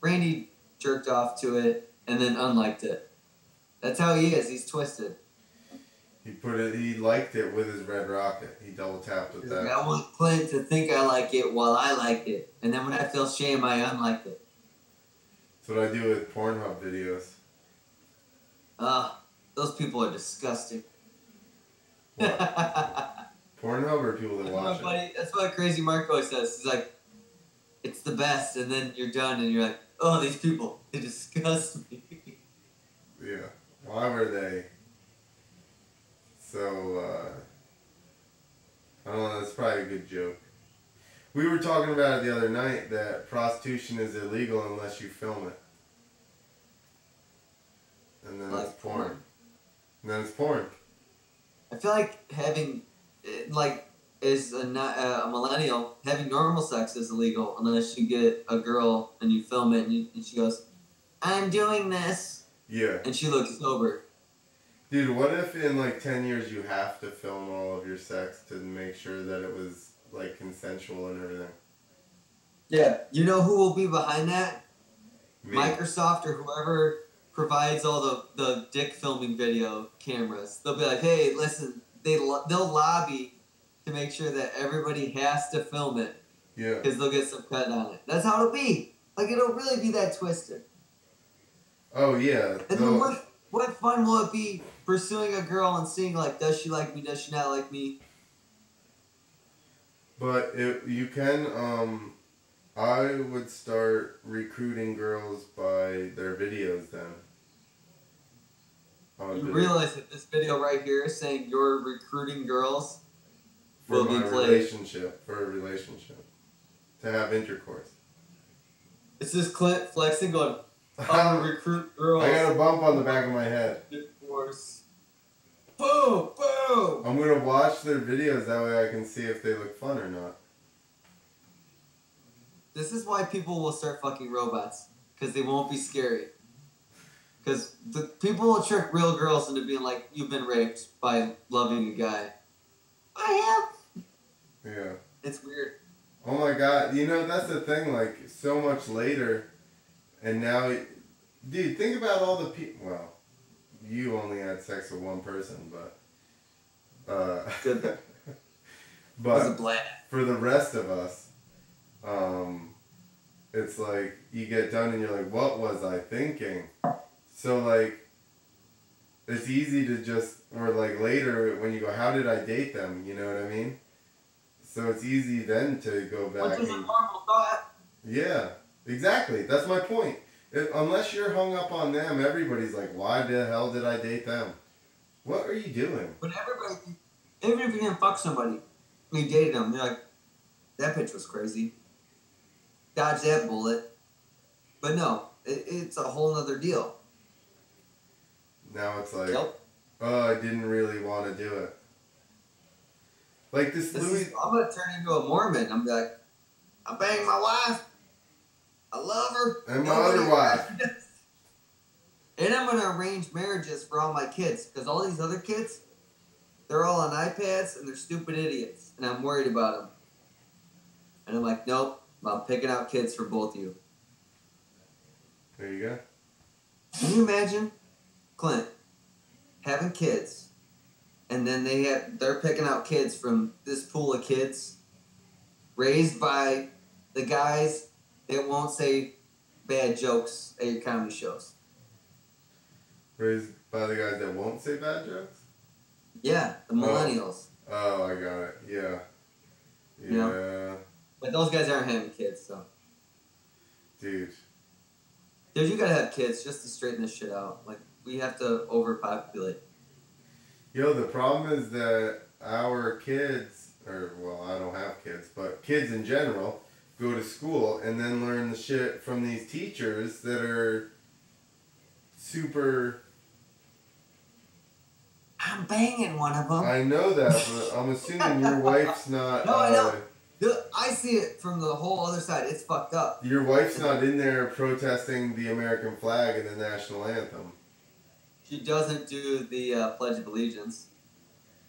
S2: Randy jerked off to it and then unliked it. That's how he is. He's twisted.
S1: He liked it with his red rocket. He double tapped with that.
S2: I want Clint to think I like it while I like it. And then when I feel shame, I unlike it.
S1: That's what I do with Pornhub videos.
S2: Those people are disgusting.
S1: What? Pornhub or people that watch it?
S2: That's what Crazy Marco says. He's like, it's the best, and then you're done, and you're like, oh, these people, they disgust me.
S1: Yeah. Why were they so, I don't know, that's probably a good joke. We were talking about it the other night that prostitution is illegal unless you film it. And then it's porn. And then it's porn.
S2: I feel like having, as a millennial, having normal sex is illegal unless you get a girl and you film it and she goes, I'm doing this.
S1: Yeah.
S2: And she looks sober.
S1: Dude, what if in like 10 years you have to film all of your sex to make sure that it was like consensual and everything?
S2: Yeah. You know who will be behind that?
S1: Me.
S2: Microsoft or whoever provides all the dick filming video cameras. They'll be like, hey, listen, they'll lobby to make sure that everybody has to film it.
S1: Yeah.
S2: Because they'll get some cut on it. That's how it'll be. Like, it'll really be that twisted.
S1: Oh, yeah.
S2: And then what fun will it be pursuing a girl and seeing, like, does she like me, does she not like me?
S1: But you can, I would start recruiting girls by their videos then.
S2: You realize that this video right here is saying you're recruiting girls
S1: for my relationship, for a relationship, to have intercourse.
S2: It's just Clint flexing going, I'm gonna recruit girls.
S1: I got a bump on the back of my head.
S2: Intercourse. Boom, boom.
S1: I'm gonna watch their videos, that way I can see if they look fun or not.
S2: This is why people will start fucking robots, because they won't be scary. Because the people will trick real girls into being like, you've been raped by loving a guy. I have.
S1: Yeah.
S2: It's weird.
S1: Oh my god, you know, that's the thing, like, so much later, and now, dude, think about all the people, well, you only had sex with one person, but,
S2: Good.
S1: but for the rest of us, it's like, you get done and you're like, what was I thinking? So, like, it's easy to just, or like later when you go, how did I date them? You know what I mean? So it's easy then to go back.
S2: Which is a normal thought.
S1: Yeah, exactly. That's my point. Unless you're hung up on them, everybody's like, why the hell did I date them? What are you doing?
S2: But even if you didn't fuck somebody, and you dated them, you're like, that bitch was crazy. Dodge that bullet. But no, it's a whole nother deal.
S1: Now it's like, oh, I didn't really want to do it. Like this Louis...
S2: I'm going to turn into a Mormon. I'm like, I banged my wife. I love her.
S1: And my other wife.
S2: And I'm going to arrange marriages for all my kids. Because all these other kids, they're all on iPads and they're stupid idiots. And I'm worried about them. And I'm like, nope, I'm picking out kids for both of you.
S1: There you go.
S2: Can you imagine, Clint, having kids, and then they're picking out kids from this pool of kids raised by the guys that won't say bad jokes at your comedy shows.
S1: Raised by the guys that won't say bad jokes?
S2: Yeah, the millennials.
S1: Oh, I got it. Yeah. Yeah.
S2: You know? But those guys aren't having kids, so.
S1: Dude,
S2: you gotta have kids just to straighten this shit out. Like, we have to overpopulate.
S1: Yo, the problem is that our kids, or, well, I don't have kids, but kids in general, go to school and then learn the shit from these teachers that are super
S2: I'm banging one of them.
S1: I know that, but I'm assuming your wife's not.
S2: No, I know. I see it from the whole other side. It's fucked up.
S1: Your wife's not in there protesting the American flag and the national anthem.
S2: She doesn't do the Pledge of Allegiance.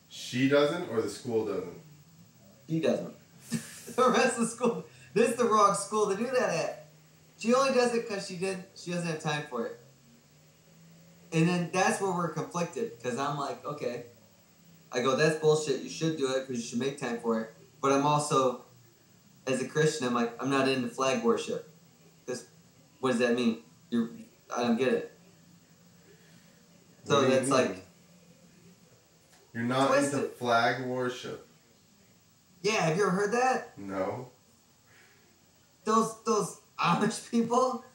S1: She doesn't, or the school doesn't?
S2: She doesn't. The rest of the school. This is the wrong school to do that at. She only does it because she doesn't have time for it. And then that's where we're conflicted, because I'm like, okay. I go, that's bullshit. You should do it because you should make time for it. But I'm also, as a Christian, I'm like, I'm not into flag worship. Because what does that mean? I don't get it. So that's like...
S1: You're not into flag worship?
S2: Yeah, have you ever heard that?
S1: No.
S2: Those Amish people?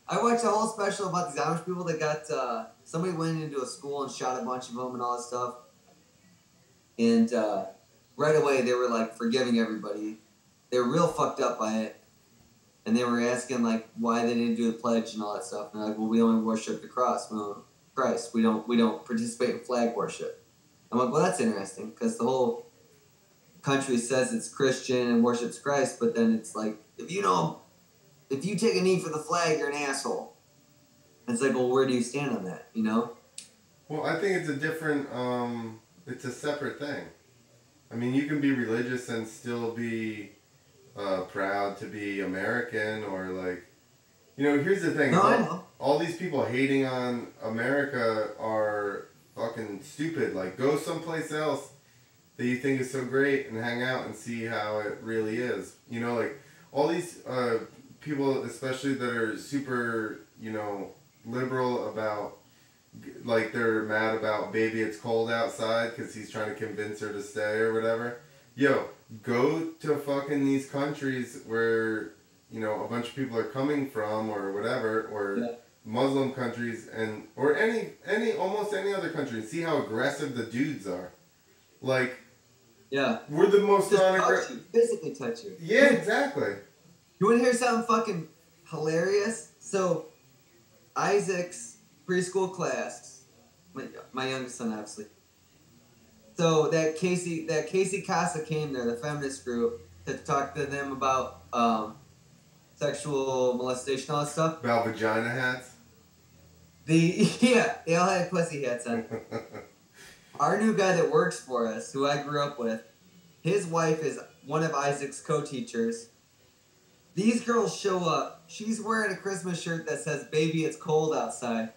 S2: I watched a whole special about these Amish people that got... somebody went into a school and shot a bunch of them and all that stuff. And right away, they were, like, forgiving everybody. They were real fucked up by it. And they were asking, like, why they didn't do the pledge and all that stuff. And they're like, well, we only worship the cross. Well, Christ. We don't participate in flag worship. I'm like, well, that's interesting. Because the whole country says it's Christian and worships Christ. But then it's like, if you take a knee for the flag, you're an asshole. It's like, well, where do you stand on that, you know?
S1: Well, I think it's a different, it's a separate thing. I mean, you can be religious and still be proud to be American, or like, you know, here's the thing.
S2: No, I know.
S1: All these people hating on America are fucking stupid. Like, go someplace else that you think is so great and hang out and see how it really is. You know, like, all these people, especially that are super, you know, liberal about, like, they're mad about Baby It's Cold Outside because he's trying to convince her to stay or whatever. Yo, go to fucking these countries where, you know, a bunch of people are coming from or whatever, or Muslim countries, and or almost any other country, and see how aggressive the dudes are. Like,
S2: yeah,
S1: we're the most
S2: non-aggressive. Physically touch you.
S1: Yeah, exactly.
S2: You want to hear something fucking hilarious? So, Isaac's preschool class, my youngest son, obviously. So that Casey Casa came there, the feminist group, to talk to them about sexual molestation, all that stuff.
S1: About vagina hats?
S2: They all had pussy hats on. Our new guy that works for us, who I grew up with, his wife is one of Isaac's co-teachers. These girls show up. She's wearing a Christmas shirt that says, "Baby, it's cold outside."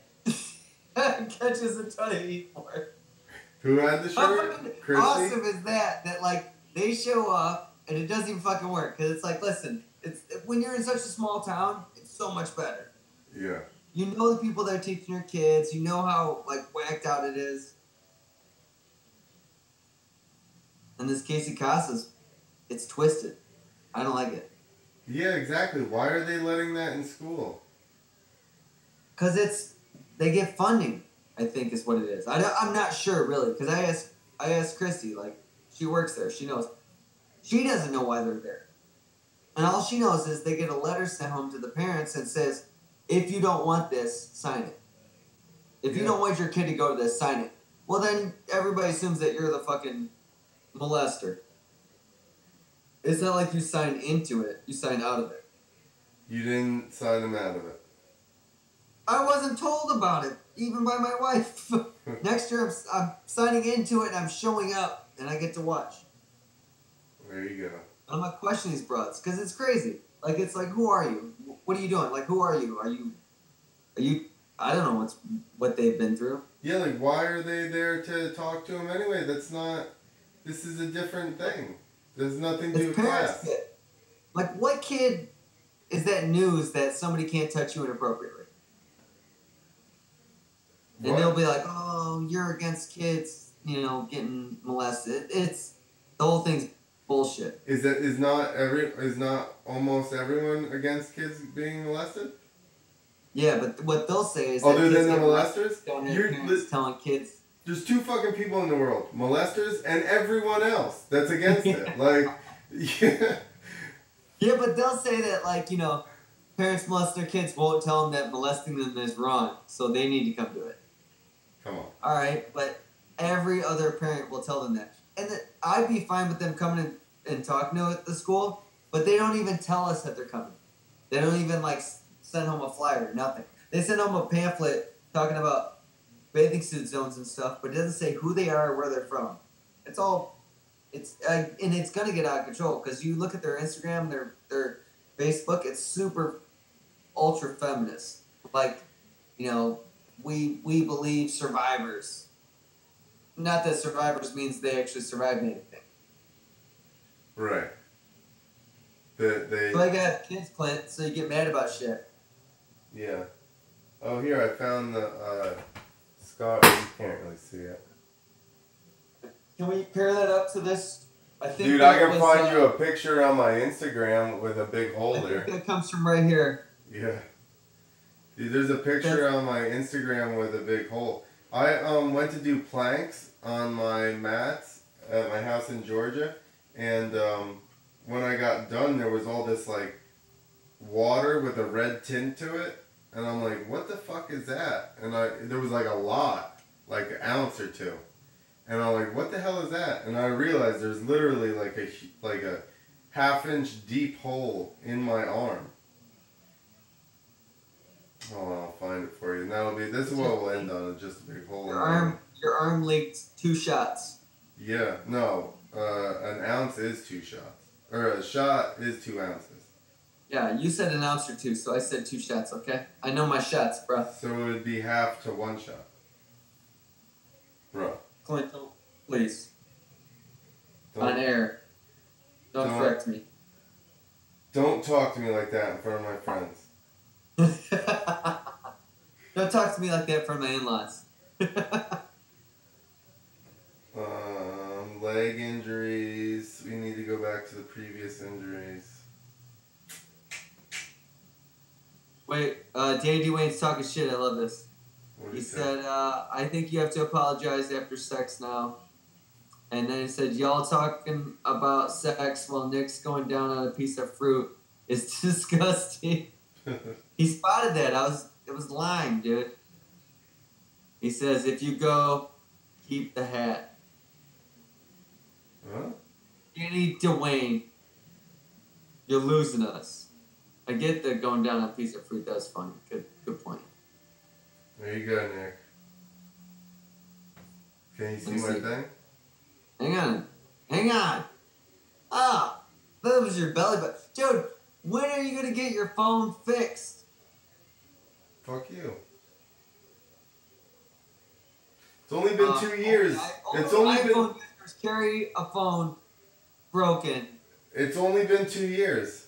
S2: Catches a ton of heat for it.
S1: Who had the shirt?
S2: How awesome is that? That, like, they show up and it doesn't even fucking work. Because it's like, listen, when you're in such a small town, it's so much better.
S1: Yeah.
S2: You know the people that are teaching your kids. You know how, like, whacked out it is. And this Casey Casas, it's twisted. I don't like it.
S1: Yeah, exactly. Why are they letting that in school?
S2: Because they get funding, I think is what it is. I'm not sure, really, because I asked Christy, like, she works there. She knows. She doesn't know why they're there. And all she knows is they get a letter sent home to the parents and says, if you don't want this, sign it. If you don't want your kid to go to this, sign it. Well, then everybody assumes that you're the fucking molester. It's not like you sign into it. You sign out of it.
S1: You didn't sign them out of it.
S2: I wasn't told about it, even by my wife. Next year, I'm signing into it, and I'm showing up, and I get to watch.
S1: There you go.
S2: I'm not questioning these broads, because it's crazy. Like, it's like, who are you? What are you doing? Like, who are you? Are you? I don't know what they've been through.
S1: Yeah, like, why are they there to talk to him anyway? This is a different thing. There's nothing to do with class.
S2: Kid. Like, what kid is that news that somebody can't touch you inappropriately? And they'll be like, oh, you're against kids, you know, getting molested. The whole thing's bullshit.
S1: Is not almost everyone against kids being molested?
S2: Yeah, but what they'll say is
S1: other than the molesters,
S2: you're telling kids.
S1: There's two fucking people in the world: molesters and everyone else that's against it. Like, yeah.
S2: Yeah, but they'll say that, like, you know, parents molest their kids won't tell them that molesting them is wrong, so they need to come do it.
S1: Come on.
S2: All right, but Every other parent will tell them that. And I'd be fine with them coming in and talking to the school, but they don't even tell us that they're coming. They don't even like send home a flyer, nothing. They send home a pamphlet talking about bathing suit zones and stuff, but it doesn't say who they are or where they're from. It's all, and it's gonna get out of control because you look at their Instagram, their Facebook, it's super ultra feminist. Like, you know, we believe survivors. Not that survivors means they actually survived anything.
S1: Right.
S2: So I got kids, Clint, so you get mad about shit.
S1: Yeah. Oh, here, I found the Scott. You can't really see it.
S2: Can we pair that up to this? I think
S1: Dude, I can find you a picture on my Instagram with a big hole there.
S2: I think that comes from right here.
S1: Yeah. Dude, there's a picture on my Instagram with a big hole. I went to do planks on my mats at my house in Georgia, and when I got done, there was all this like water with a red tint to it, and I'm like, what the fuck is that? And there was like a lot, like an ounce or two, and I'm like, what the hell is that? And I realized there's literally like a half-inch deep hole in my arm. Oh, I'll find it for you. And this is what we'll end on, just a big hole.
S2: Your arm leaked 2 shots.
S1: Yeah, no. An ounce is 2 shots. Or a shot is 2 ounces.
S2: Yeah, you said an ounce or 2, so I said 2 shots, okay? I know my shots, bro.
S1: So it would be half to 1 shot. Bro.
S2: Clint, please. On air. Don't correct me.
S1: Don't talk to me like that in front of my friends.
S2: Don't talk to me like that in front of my in-laws.
S1: Leg injuries. We need to go back to the previous injuries.
S2: Wait, Danny Dwayne's talking shit. I love this. He said, I think you have to apologize after sex now. And then he said, y'all talking about sex while Nick's going down on a piece of fruit is disgusting. He spotted that. It was lime, dude. He says, if you go, keep the hat.
S1: Huh?
S2: Danny Dwayne, you're losing us. I get that going down on a piece of fruit. That's funny. Good point.
S1: There you go, Nick. Can you see my thing?
S2: Hang on. Ah, that was your belly button. Dude, when are you going to get your phone fixed?
S1: Fuck you. It's only been 2 years. It's only
S2: iPhone users carry a phone broken.
S1: It's only been 2 years.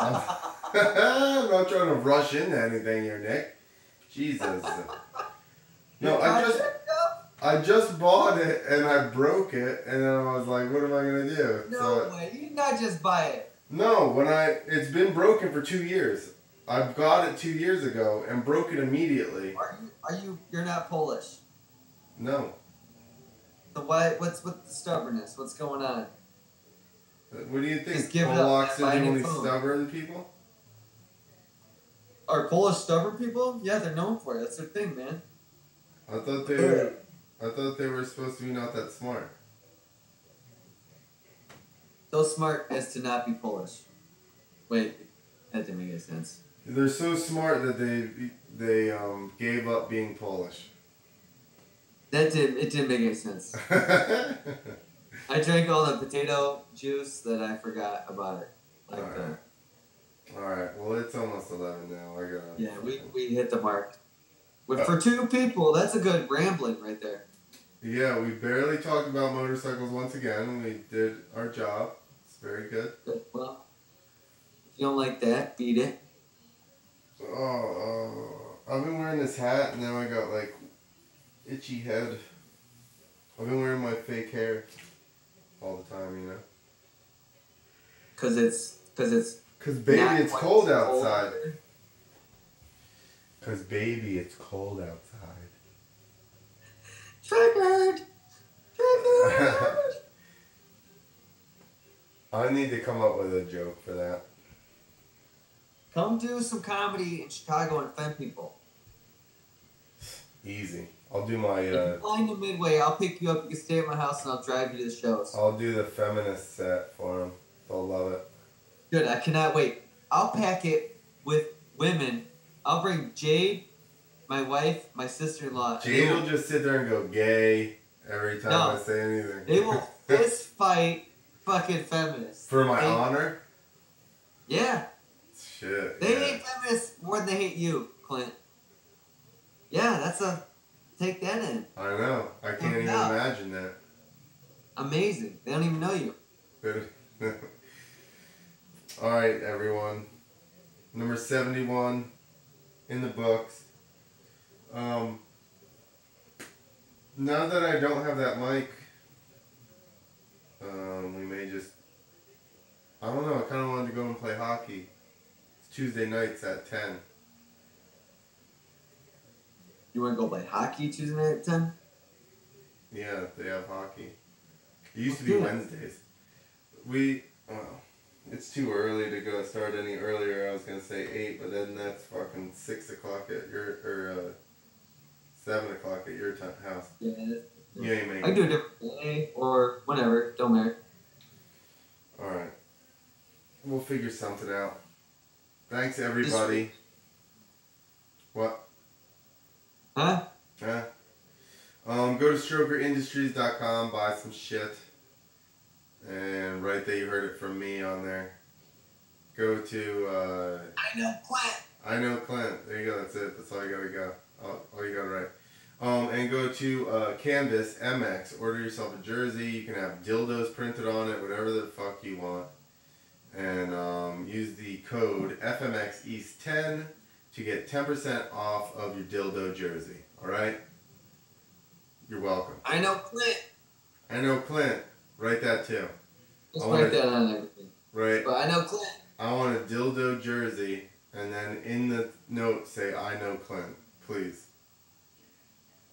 S1: I'm not trying to rush into anything here, Nick. Jesus. No, I just bought it and I broke it, and then I was like, what am I gonna do?
S2: No way, you did not just buy it.
S1: No, it's been broken for 2 years. I got it 2 years ago and broke it immediately.
S2: You're not Polish?
S1: No.
S2: So what's with the stubbornness? What's going on?
S1: What do you think?
S2: Just give it up.
S1: Polacks are the only stubborn people?
S2: Are Polish stubborn people? Yeah, they're known for it. That's their thing, man.
S1: I thought they were supposed to be not that smart.
S2: So smart as to not be Polish. Wait, that didn't make any sense.
S1: They're so smart that they gave up being Polish.
S2: It didn't make any sense. I drank all the potato juice that I forgot about it.
S1: Alright, well it's almost 11 now.
S2: Yeah, we hit the mark. For 2 people, that's a good rambling right there.
S1: Yeah, we barely talked about motorcycles once again. We did our job. It's very good.
S2: Well, if you don't like that, beat it.
S1: I've been wearing this hat and now I got like itchy head. I've been wearing my fake hair all the time, you know. Cause baby, it's cold outside. Cause baby, it's cold outside.
S2: Triggered.
S1: I need to come up with a joke for that.
S2: Come do some comedy in Chicago and offend people.
S1: Easy. I'll do my.
S2: If you fly into Midway, I'll pick you up. You can stay at my house, and I'll drive you to the shows.
S1: I'll do the feminist set for them. They'll love it.
S2: Good. I cannot wait. I'll pack it with women. I'll bring Jade, my wife, my sister-in-law.
S1: Jade will just sit there and go gay every time I say anything.
S2: They will fist fight fucking feminists.
S1: For my honor?
S2: Yeah.
S1: Shit.
S2: They hate feminists more than they hate you, Clint. Yeah, that's a... Take that in.
S1: I know. I can't even imagine that.
S2: Amazing. They don't even know you.
S1: Alright, everyone. Number 71 in the books. Now that I don't have that mic, we may just... I don't know. I kind of wanted to go and play hockey. It's Tuesday nights at 10.
S2: You want to go play hockey Tuesday night at 10?
S1: Yeah, they have hockey. It used to be Wednesdays. It's too early to go start any earlier. I was going to say 8, but then that's fucking 6 o'clock at your, or 7 o'clock at your house.
S2: Yeah.
S1: You ain't making
S2: I can do a different day or whatever. Don't matter.
S1: Alright. We'll figure something out. Thanks, everybody. What?
S2: Huh?
S1: Huh? Go to strokerindustries.com, buy some shit. And right there, you heard it from me on there. Go to,
S2: I know Clint.
S1: I know Clint. There you go, that's it. That's all you gotta go. All you gotta write. And go to Canvas MX. Order yourself a jersey. You can have dildos printed on it, whatever the fuck you want. And use the code FMXEast10 to get 10% off of your dildo jersey. Alright? You're welcome.
S2: I know Clint.
S1: I know Clint. Write that too.
S2: Just write that on everything.
S1: Right.
S2: But I know Clint.
S1: I want a dildo jersey, and then in the note say, I know Clint, please.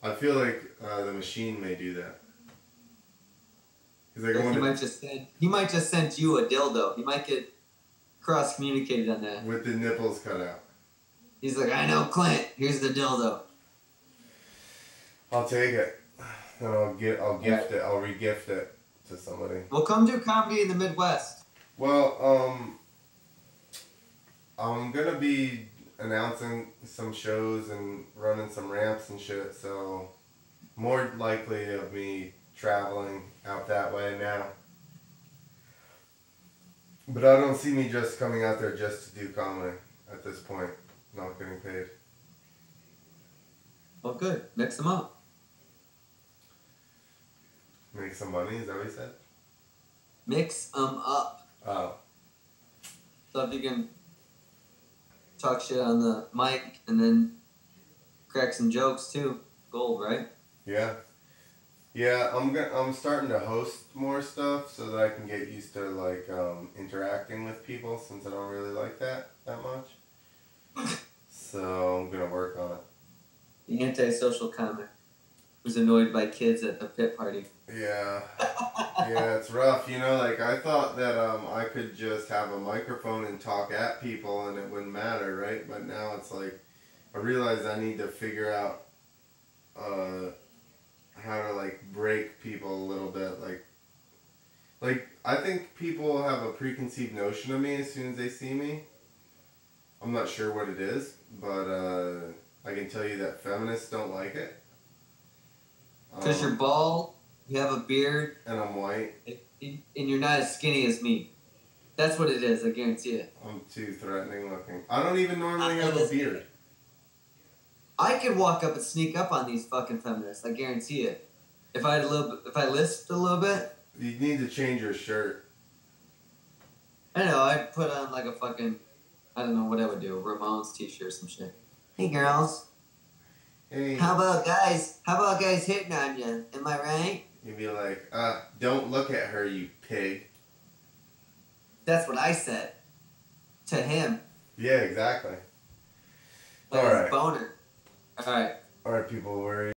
S1: I feel like the machine may do that.
S2: He might just send you a dildo. He might get cross-communicated on that.
S1: With the nipples cut out.
S2: He's like, I know Clint. Here's the dildo.
S1: I'll take it. And I'll gift it. I'll re-gift it to somebody.
S2: Well, come do comedy in the Midwest.
S1: Well, I'm gonna be announcing some shows and running some ramps and shit, so more likely of me traveling out that way now. But I don't see me just coming out there just to do comedy at this point, not getting paid.
S2: Well, good. Mix them up.
S1: Make some money, is that what you said?
S2: Mix them up.
S1: Oh.
S2: So if you can talk shit on the mic and then crack some jokes too, gold, right?
S1: Yeah. Yeah, I'm starting to host more stuff so that I can get used to like interacting with people since I don't really like that much. So I'm gonna work on it.
S2: The antisocial comic who's annoyed by kids at the pit party.
S1: Yeah. Yeah, it's rough. You know, like I thought that I could just have a microphone and talk at people and it wouldn't matter, right? But now it's like I realize I need to figure out how to like break people a little bit. Like I think people have a preconceived notion of me as soon as they see me. I'm not sure what it is, but I can tell you that feminists don't like it.
S2: Because you're bald, you have a beard,
S1: and I'm white,
S2: and you're not as skinny as me. That's what it is, I guarantee it.
S1: I'm too threatening looking. I don't even normally have a beard.
S2: I could walk up and sneak up on these fucking feminists, I guarantee it. If I lisped a little bit.
S1: You need to change your shirt.
S2: I know, I'd put on like a fucking, I don't know what I would do, Ramones t-shirt or some shit. Hey girls.
S1: Hey.
S2: How about guys hitting on you? Am I right?
S1: You'd be like, don't look at her, you pig.
S2: That's what I said. To him.
S1: Yeah, exactly.
S2: Like
S1: Alright.
S2: boner. Alright.
S1: Alright, people, we're